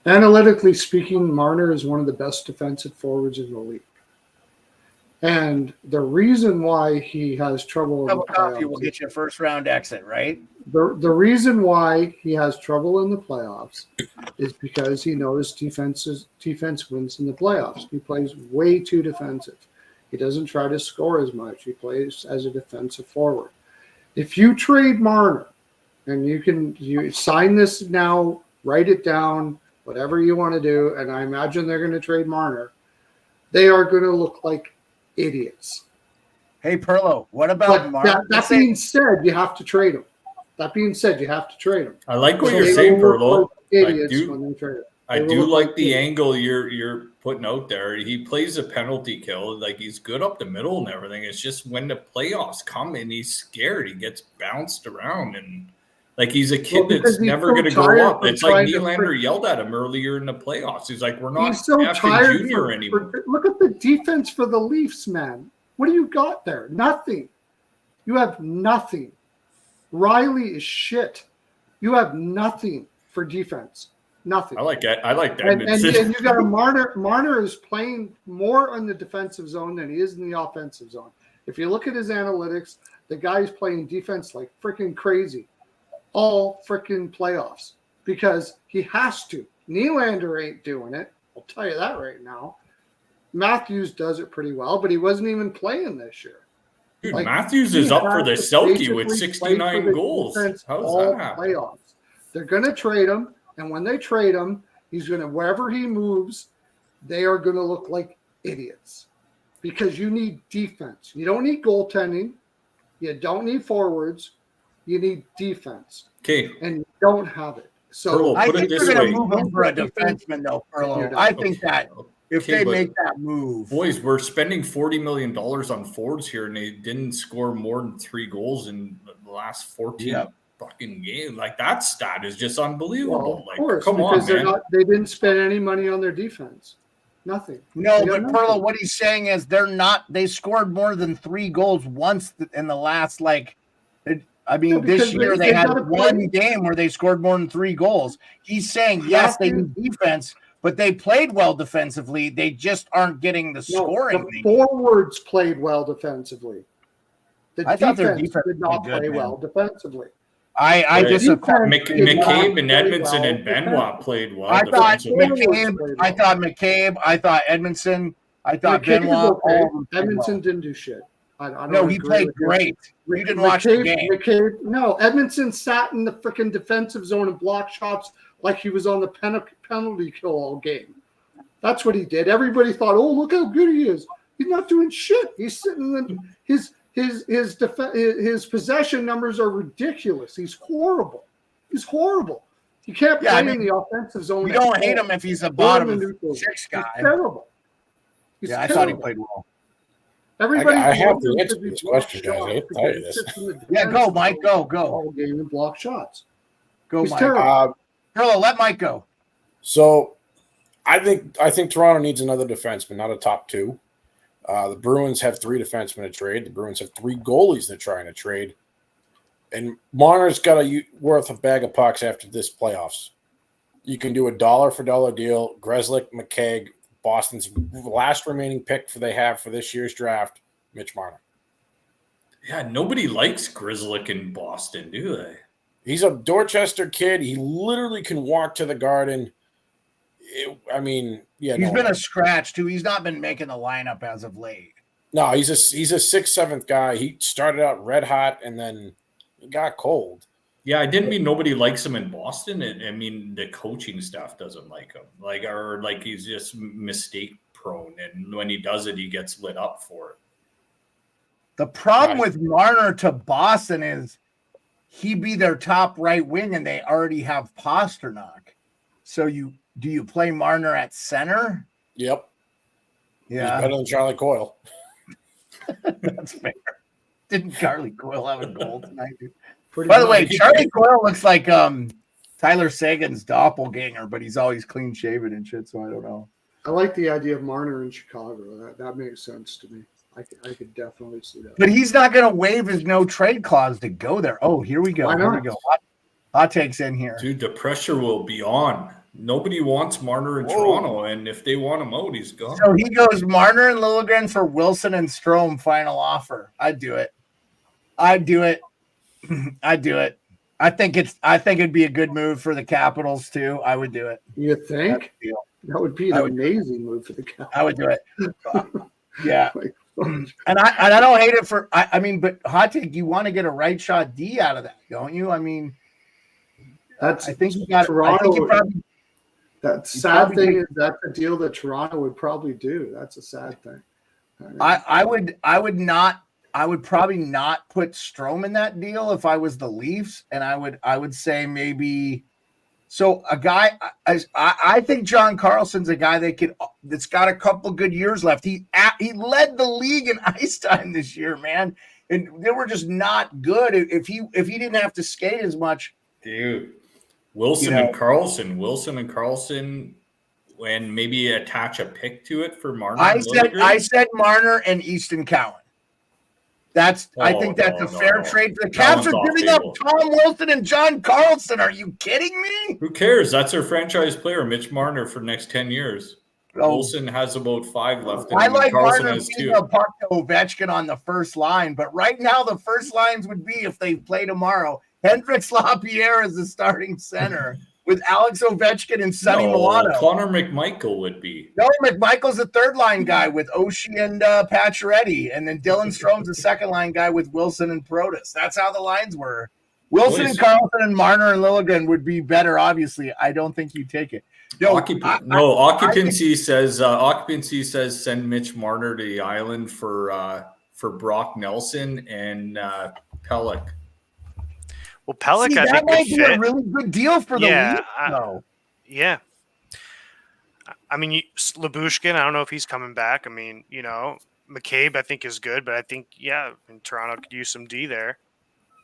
D: Analytically speaking, Marner is one of the best defensive forwards in the league. And the reason why he has trouble in
B: Cup
D: the
B: of coffee
D: playoffs,
B: will get you a first round exit, right?
D: the reason why he has trouble in the playoffs is because he knows defense wins in the playoffs. He plays way too defensive. He doesn't try to score as much. He plays as a defensive forward. If you trade Marner, and you sign this now, write it down, whatever you want to do, and I imagine they're going to trade Marner, they are going to look like idiots.
B: Hey, Pearlo, what about Marner?
D: That being said, you have to trade him. That being said, you have to trade him.
E: I like what
D: So
E: you're
D: they
E: saying,
D: will look
E: Pearlo.
D: like idiots when they trade him.
E: I
D: They
E: do
D: will look
E: like the
D: idiots.
E: angle you're putting out there. He plays a penalty kill, like he's good up the middle and everything. It's just when the playoffs come and he's scared, he gets bounced around and like he's a kid
D: because
E: that's
D: he's
E: never
D: so
E: going to
D: tired
E: grow up.
D: from
E: It's like
D: trying to
E: Nylander yelled at him earlier in the playoffs. He's like, "We're not
D: He's so
E: effing
D: tired
E: junior anymore."
D: look at the defense for the Leafs, man. What do you got there? Nothing. You have nothing. Riley is shit. You have nothing for defense. Nothing.
E: I like that. I like that.
D: And you got a Marner. Marner is playing more on the defensive zone than he is in the offensive zone. If you look at his analytics, the guy's playing defense like freaking crazy all freaking playoffs because he has to. Nylander ain't doing it. I'll tell you that right now. Matthews does it pretty well, but he wasn't even playing this year.
E: Dude,
D: Like,
E: Matthews
D: he
E: is up for the
D: has to
E: Selke with
D: basically
E: 69
D: play for the
E: goals.
D: defense
E: How does
D: all
E: that happen?
D: playoffs. They're going to trade him, and when they trade him, he's going to, wherever he moves, they are going to look like idiots because you need defense. You don't need goaltending. You don't need forwards. You need defense,
E: Okay,
D: and you don't have it. So
E: Pearl,
B: I
E: put it
B: think
E: this
B: they're going
E: way.
B: to move him for a defenseman, though, Pearlo. I think that if
E: Okay,
B: they
E: but
B: make that move,
E: boys, we're spending $40 million on forwards here, and they didn't score more than 3 goals in the last 14 fucking games. Like that stat is just unbelievable.
D: well, of
E: like,
D: course,
E: come
D: because
E: on, man.
D: they didn't spend any money on their defense. Nothing.
B: no,
D: They got
B: but Pearlo,
D: nothing.
B: what he's saying is they scored more than 3 goals once in the last,
D: Yeah,
B: this
D: because
B: year
D: they
B: they had
D: gotta
B: one
D: play.
B: game where they scored more than 3 goals. He's saying, yes, they need defense, but they played well defensively. They just aren't getting the scoring.
D: The forwards played well defensively. The
B: I thought their
D: defense
B: defense
D: did not
B: was good,
D: play
B: man.
D: well defensively.
B: I
E: Right.
B: disagree.
E: McCabe and Edmondson and Benoit played well.
B: I thought
E: defensively.
B: McCabe, I thought Edmondson, I thought
D: McCabe is
B: Benoit.
D: okay.
B: All of them played
D: Edmondson
B: well.
D: didn't do shit. I don't
B: No, he
D: agree
B: played
D: with him.
B: great. You didn't watch the game.
D: McCabe, no, Edmondson sat in the freaking defensive zone and blocked shots like he was on the penalty kill all game. That's what he did. Everybody thought, oh, look how good he is. He's not doing shit. He's sitting in his possession numbers are ridiculous. He's horrible. He's horrible. You can't play in the offensive zone.
B: You don't hate him if he's a bottom 6 guy.
D: He's terrible. He's
B: I
D: terrible.
B: thought he played well.
D: Everybody
C: I have to
D: wants
C: answer
D: to be
C: this
D: blocked
C: question, guys. I
D: shots
C: hate to tell you
D: because he
C: this.
D: sits in the
B: Yeah, go,
D: defensive
B: Mike.
D: zone
B: Go.
D: all game and block shots.
B: Go,
D: He's
B: Mike.
D: terrible.
B: Pearlo, let Mike go.
C: So I think Toronto needs another defenseman, not a top 2. The Bruins have 3 defensemen to trade. The Bruins have 3 goalies they're trying to trade. And Marner's got worth a bag of pucks after this playoffs. You can do a dollar for dollar deal. Grzelcyk, McKegg, Boston's last remaining pick they have for this year's draft, Mitch Marner.
E: Yeah, nobody likes Grzelcyk in Boston, do they?
C: He's a Dorchester kid. He literally can walk to the Garden.
B: He's been a scratch too. He's not been making the lineup as of late.
C: No, he's a 6th, 7th guy. He started out red hot and then he got cold.
E: Yeah, I didn't mean nobody likes him in Boston. I mean the coaching staff doesn't like him. Or he's just mistake prone, and when he does it, he gets lit up for it.
B: The problem with Marner to Boston is he'd be their top right wing, and they already have Pasternak. So do you play Marner at center?
C: Yep.
B: Yeah,
C: He's better than Charlie Coyle.
B: that's fair. Didn't Charlie Coyle have a goal tonight? Dude?
D: Pretty
B: By the
D: much.
B: way, Charlie Coyle looks like Tyler Sagan's doppelganger, but he's always clean shaven and shit. So I don't know.
D: I like the idea of Marner in Chicago. That makes sense to me. I could definitely see that.
B: But he's not going to waive his no trade clause to go there. Oh, here we go.
D: Why
B: Here we
D: not?
B: go. Hot takes in here.
E: Dude, the pressure will be on Nobody wants Marner in Toronto, and if they want him out, he's gone.
B: So he goes Marner and Liljegren for Wilson and Strome. Final offer. I'd do it. I think it'd be a good move for the Capitals too. I would do it.
D: You think? That would be an amazing move for the Capitals.
B: I would do it. Yeah. And I don't hate it for I mean, but hot take, you want to get a right shot D out of that, don't you? I mean, I think you got Toronto.
D: That sad thing is that's a deal that Toronto would probably do. That's a sad thing.
B: I would probably not put Strome in that deal if I was the Leafs, and I would say maybe so a guy. I think John Carlson's a guy that's got a couple good years left. He led the league in ice time this year, man, and they were just not good. If he didn't have to skate as much,
E: dude. Wilson and Carlson, and maybe attach a pick to it for Marner.
B: I said Marner and Easton Cowan. I think that's a fair trade. The Caps are giving up Tom Wilson and John Carlson. Are you kidding me?
E: Who cares? That's their franchise player, Mitch Marner, for the next 10 years. Wilson has about 5 left.
B: I like Carlson Marner being a puck to Ovechkin on the first line, but right now the first lines would be, if they play tomorrow, Hendrix LaPierre is the starting center with Alex Ovechkin and Sonny Milano.
E: Connor McMichael would be.
B: No, McMichael's the third line guy with Oshie and Pacioretty, and then Dylan Strome's the second line guy with Wilson and Protas. That's how the lines were. Wilson and Carlson and Marner and Liljegren would be better, obviously. I don't think you take it.
E: Occupancy says send Mitch Marner to the island for Brock Nelson and Pelech.
A: Well, Pelech, I think
B: that might be a really good deal for the Leafs.
A: Yeah. I mean, Lyubushkin, I don't know if he's coming back. I mean, McCabe, I think is good, but I think, Toronto could use some D there.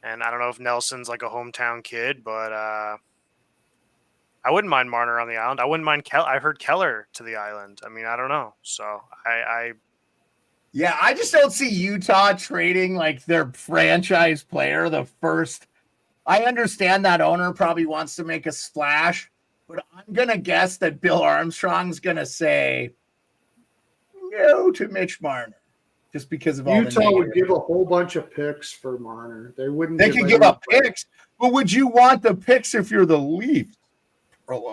A: And I don't know if Nelson's like a hometown kid, but I wouldn't mind Marner on the island. I wouldn't mind I heard Keller to the island. I mean, I don't know. So I
B: just don't see Utah trading like their franchise player the first. I understand that owner probably wants to make a splash, but I'm going to guess that Bill Armstrong's going to say no to Mitch Marner just because of all
D: Utah would give a whole bunch of picks for Marner. They
B: could give up picks, but would you want the picks if you're the Leafs?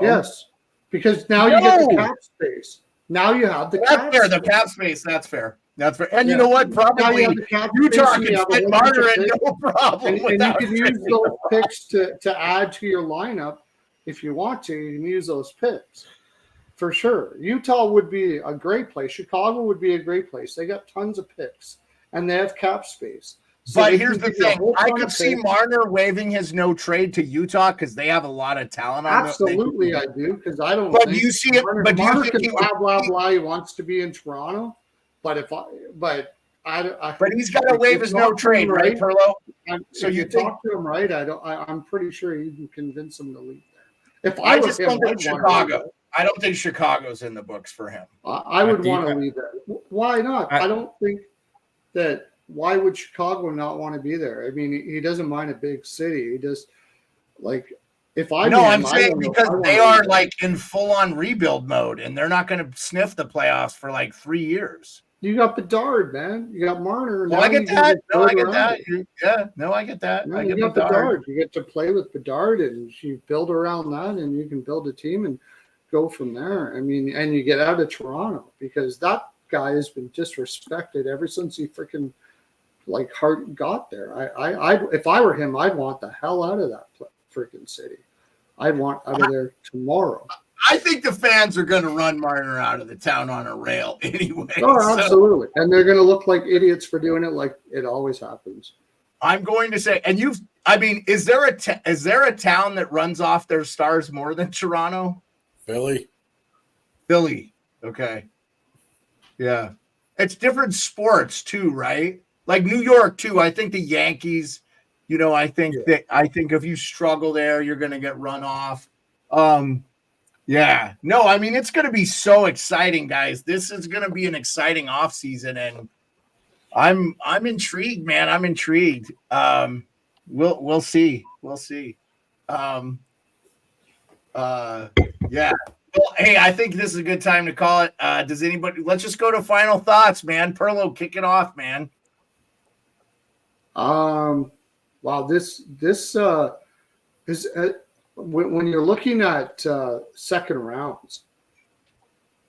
D: Yes, because now you get the cap space. Now you have the cap space.
B: The cap space, that's fair. That's fair. And you know what? Probably Utah can fit Marner in no problem.
D: And you can use those picks to add to your lineup if you want to. You can use those picks for sure. Utah would be a great place. Chicago would be a great place. They got tons of picks and they have cap space.
B: So but here's the thing. I could see Marner waiving his no trade to Utah because they have a lot of talent on it.
D: Absolutely, I do, because I don't.
B: But do you see it? But do you think
D: he wants to be in Toronto? But
B: but he's got to waive his no trade, right, Pearlo?
D: So you talk to him, right? I'm pretty sure you can convince him to leave there. If
B: I just don't think Chicago. I don't think Chicago's in the books for him.
D: I would want to leave there. Why not? I don't think that. Why would Chicago not want to be there? I mean, he doesn't mind a big city. He just
B: I'm saying because they are like in full-on rebuild mode, and they're not going to sniff the playoffs for like 3 years.
D: You got Bedard, man. You got Marner.
B: I get that. I get that. Yeah, I get that.
D: I get Bedard. You get to play with Bedard, and you build around that, and you can build a team and go from there. I mean, and you get out of Toronto because that guy has been disrespected ever since he freaking Hart got there. I if I were him, I'd want the hell out of that freaking city. I'd want out of there tomorrow.
B: I think the fans are going to run Marner out of the town on a rail anyway.
D: Oh, absolutely. And they're going to look like idiots for doing it like it always happens.
B: I'm going to say, and is there a town that runs off their stars more than Toronto?
C: Philly.
B: Okay. Yeah. It's different sports too, right? Like New York too. I think the Yankees, I think if you struggle there, you're going to get run off. Yeah. No, I mean, it's going to be so exciting, guys. This is going to be an exciting offseason, and I'm intrigued, man. I'm intrigued. We'll see. We'll see. Yeah. Well, hey, I think this is a good time to call it. Does anybody? Let's just go to final thoughts, man. Pearlo, kick it off, man.
D: Wow, this is when you're looking at second rounds.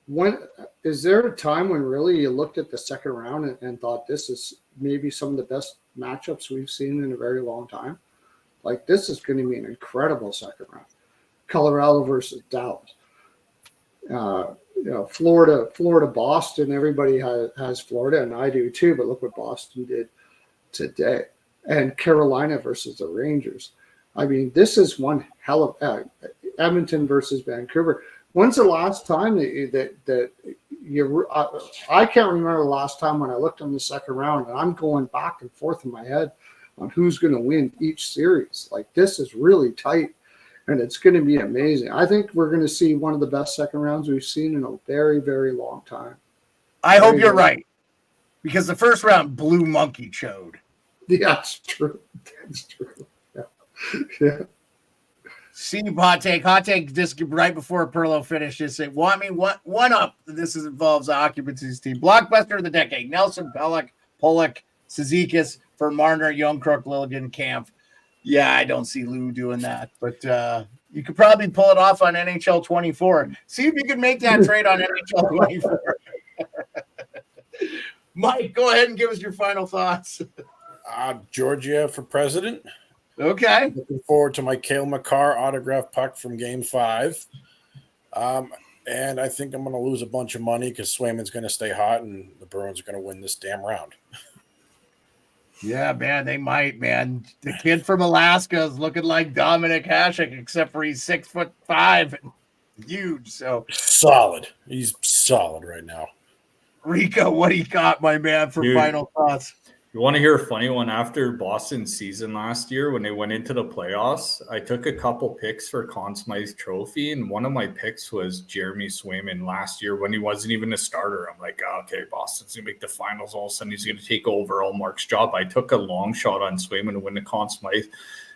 D: When is there a time when really you looked at the second round and thought this is maybe some of the best matchups we've seen in a very long time? Like, this is going to be an incredible second round. Colorado versus Dallas. Florida, Boston. Everybody has Florida, and I do too. But look what Boston did today. And Carolina versus the Rangers. I mean, this is one hell of Edmonton versus Vancouver. When's the last time that you? I can't remember the last time when I looked on the second round, and I'm going back and forth in my head on who's going to win each series. Like, this is really tight, and it's going to be amazing. I think we're going to see one of the best second rounds we've seen in a very, very long time.
B: I hope you're right, because the first round blew monkey chode.
D: Yeah, that's true. That's true. Yeah.
B: Steve, hot take. Just right before Pearlo finished, just say, want me one up. This involves the Occupancy's team. Blockbuster of the decade: Nelson, Pollock, Cizikas, for Marner, Youngkrook, Lilligan, Kampf. Yeah, I don't see Lou doing that, but you could probably pull it off on NHL 24. See if you can make that trade on NHL 24. Mike, go ahead and give us your final thoughts.
C: Georgia for president.
B: Okay.
C: Looking forward to my Cale Makar autograph puck from Game 5. And I think I'm going to lose a bunch of money because Swayman's going to stay hot and the Bruins are going to win this damn round.
B: Yeah, man, they might, man. The kid from Alaska is looking like Dominic Hasek, except for he's 6'5" and huge. So
C: solid. He's solid right now.
B: Rico, what do you got, my man, for final thoughts?
E: You want to hear a funny one? After Boston's season last year, when they went into the playoffs, I took a couple picks for Conn Smythe Trophy, and one of my picks was Jeremy Swayman last year when he wasn't even a starter. I'm like, okay, Boston's going to make the finals. All of a sudden, he's going to take over all Mark's job. I took a long shot on Swayman to win the Conn Smythe.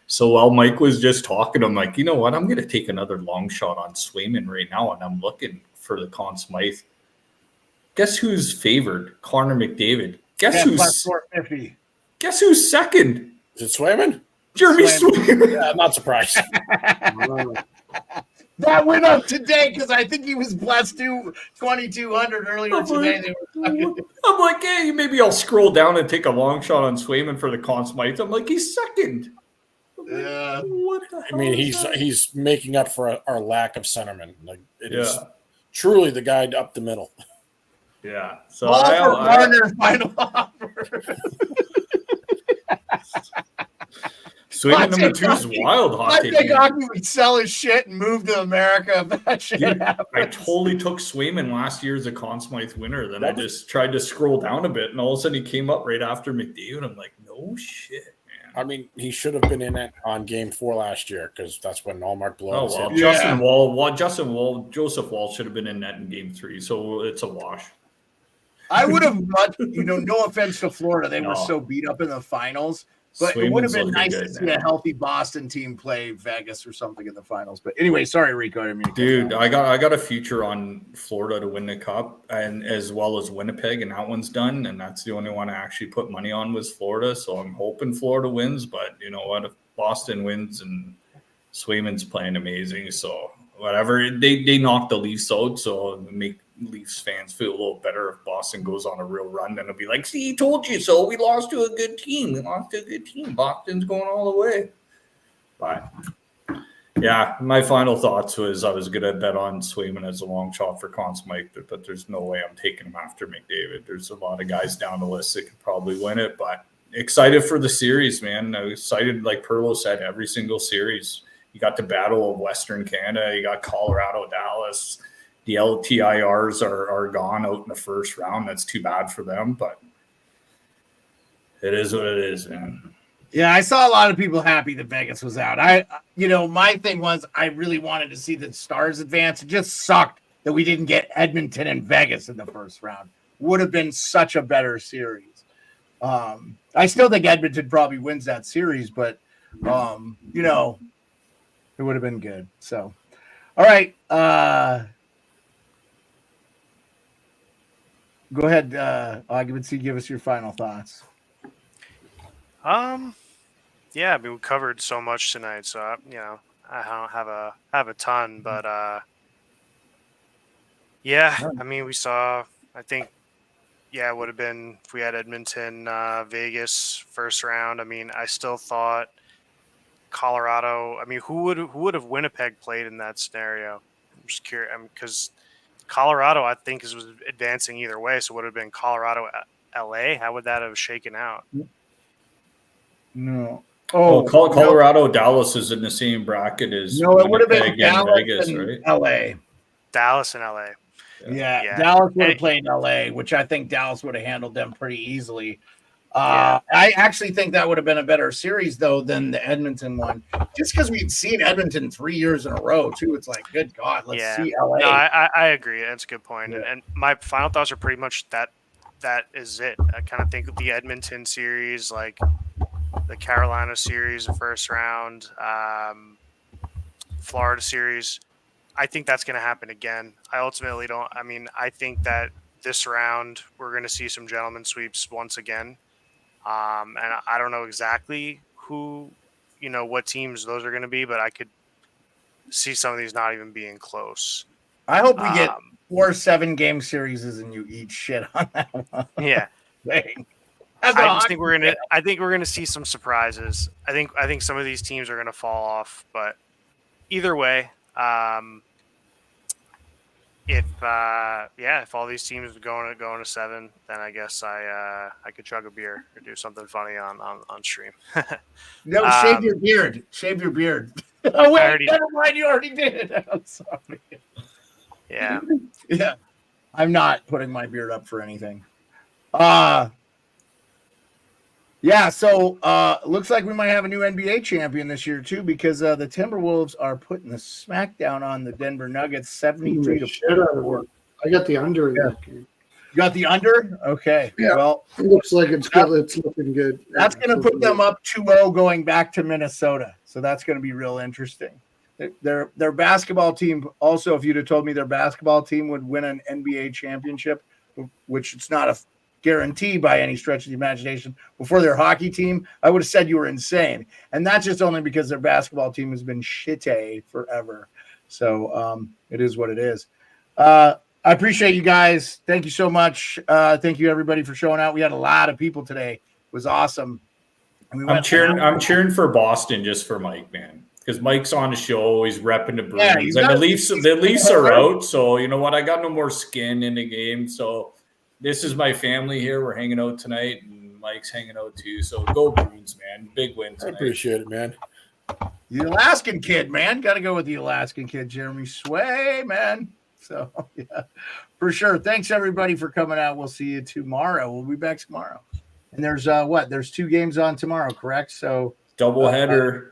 E: So while Mike was just talking, I'm like, you know what? I'm going to take another long shot on Swayman right now, and I'm looking for the Conn Smythe. Guess who's favored? Connor McDavid. Guess who's second?
C: Is it Swayman?
E: Jeremy Swayman.
C: Yeah, I'm not surprised.
B: That went up today because I think he was blessed to 2,200 earlier today.
E: I'm like, hey, maybe I'll scroll down and take a long shot on Swayman for the Conn Smythe. I'm like, he's second.
B: Yeah.
E: What the hell?
C: I mean, he's making up for our lack of centerman. Like, it is truly the guy up the middle.
E: Yeah. So
B: final offer.
E: Swayman number 2 is wild.
B: I think Hockey would sell his shit and move to America if that shit happens.
E: I totally took Swayman last year as a Conn Smythe winner. Then I just tried to scroll down a bit, and all of a sudden he came up right after McDavid. I'm like, no shit, man.
C: I mean, he should have been in it on Game 4 last year because that's when Allmark blew
E: out. Oh, well, Joseph Wall should have been in net in Game 3, so it's a wash.
B: I would have much, no offense to Florida. They were so beat up in the finals. But it would have been nice to see a healthy Boston team play Vegas or something in the finals. But anyway, sorry, Rico. I mean,
E: dude, I got a future on Florida to win the cup, and as well as Winnipeg, and that one's done. And that's the only one I actually put money on was Florida. So I'm hoping Florida wins. But you know what? If Boston wins and Swayman's playing amazing, so whatever. They knocked the Leafs out, so make Leafs fans feel a little better if Boston goes on a real run. Then it'll be like, see, told you so. We lost to a good team. Boston's going all the way. But yeah, my final thoughts was I was going to bet on Swayman as a long shot for Conn Smythe, but there's no way I'm taking him after McDavid. There's a lot of guys down the list that could probably win it, but excited for the series, man. I'm excited, like Pearlo said, every single series. You got the Battle of Western Canada. You got Colorado, Dallas. The LTIRs are gone out in the first round. That's too bad for them, but it is what it is, man.
B: Yeah, I saw a lot of people happy that Vegas was out. My thing was I really wanted to see the Stars advance. It just sucked that we didn't get Edmonton and Vegas in the first round. Would have been such a better series. I still think Edmonton probably wins that series, but it would have been good. So, All right. Go ahead, Occupancy. Give us your final thoughts.
A: Yeah, I mean, we covered so much tonight, so I don't have a ton, but yeah, I mean, we saw. I think, yeah, it would have been if we had Edmonton, Vegas first round. I mean, I still thought Colorado. I mean, who would have Winnipeg played in that scenario? I'm just curious, because Colorado, I think, was advancing either way, so it would have been Colorado, LA. How would that have shaken out?
B: No.
E: Colorado, Dallas is in the same bracket as
B: No, it would have been
E: Winnipeg and
B: Dallas
E: Vegas,
B: and
E: right?
B: LA.
A: Dallas and LA.
B: Yeah. Dallas would have played LA, which I think Dallas would have handled them pretty easily. I actually think that would have been a better series, though, than the Edmonton one. Just because we'd seen Edmonton 3 years in a row, too. It's like, good God, let's see LA.
A: No, I agree. That's a good point.
B: Yeah.
A: And my final thoughts are pretty much that is it. I kind of think the Edmonton series, like the Carolina series, the first round, Florida series, I think that's going to happen again. I ultimately don't. I mean, I think that this round we're going to see some gentleman sweeps once again. And I don't know exactly what teams those are going to be, but I could see some of these not even being close.
B: I hope we get 4 7-game series and you eat shit on that one.
A: Yeah. I just think we're gonna see some surprises. I think some of these teams are gonna fall off, but either way, if all these teams are going to 7, then I guess I could chug a beer or do something funny on stream.
B: No, shave your beard. Shave your beard. Oh wait, never mind. You already did. I'm sorry.
A: Yeah.
B: Yeah. I'm not putting my beard up for anything. Yeah, so looks like we might have a new NBA champion this year too, because the Timberwolves are putting the smackdown on the Denver Nuggets 73-4.
D: I got the under in that game.
B: You got the under? Okay.
D: Yeah.
B: Well,
D: it looks like it's good. It's looking good.
B: That's going to put them up 2-0 going back to Minnesota. So that's going to be real interesting. Their basketball team, also, if you'd have told me their basketball team would win an NBA championship, which it's not a guarantee by any stretch of the imagination, before their hockey team, I would have said you were insane. And that's just only because their basketball team has been shitty forever. So it is what it is. I appreciate you guys. Thank you so much. Thank you, everybody, for showing out. We had a lot of people today. It was awesome. And
E: I'm cheering for Boston just for Mike, man. Because Mike's on the show, he's repping the Bruins, and the Leafs are out. So you know what? I got no more skin in the game. So this is my family here. We're hanging out tonight, and Mike's hanging out too. So go Bruins, man! Big win tonight.
C: I appreciate it, man.
B: The Alaskan kid, man. Got to go with the Alaskan kid, Jeremy Sway, man. So yeah, for sure. Thanks everybody for coming out. We'll see you tomorrow. We'll be back tomorrow. And there's There's 2 games on tomorrow, correct? So
E: doubleheader.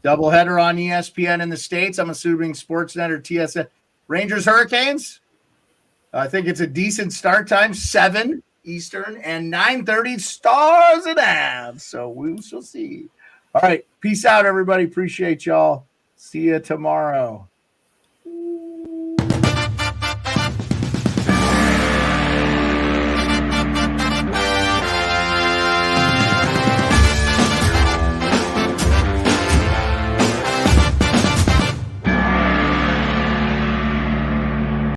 B: Doubleheader on ESPN in the States. I'm assuming Sportsnet or TSN. Rangers Hurricanes. I think it's a decent start time, 7 Eastern and 9:30 Stars and Avs. So we shall see. All right. Peace out, everybody. Appreciate y'all. See you tomorrow.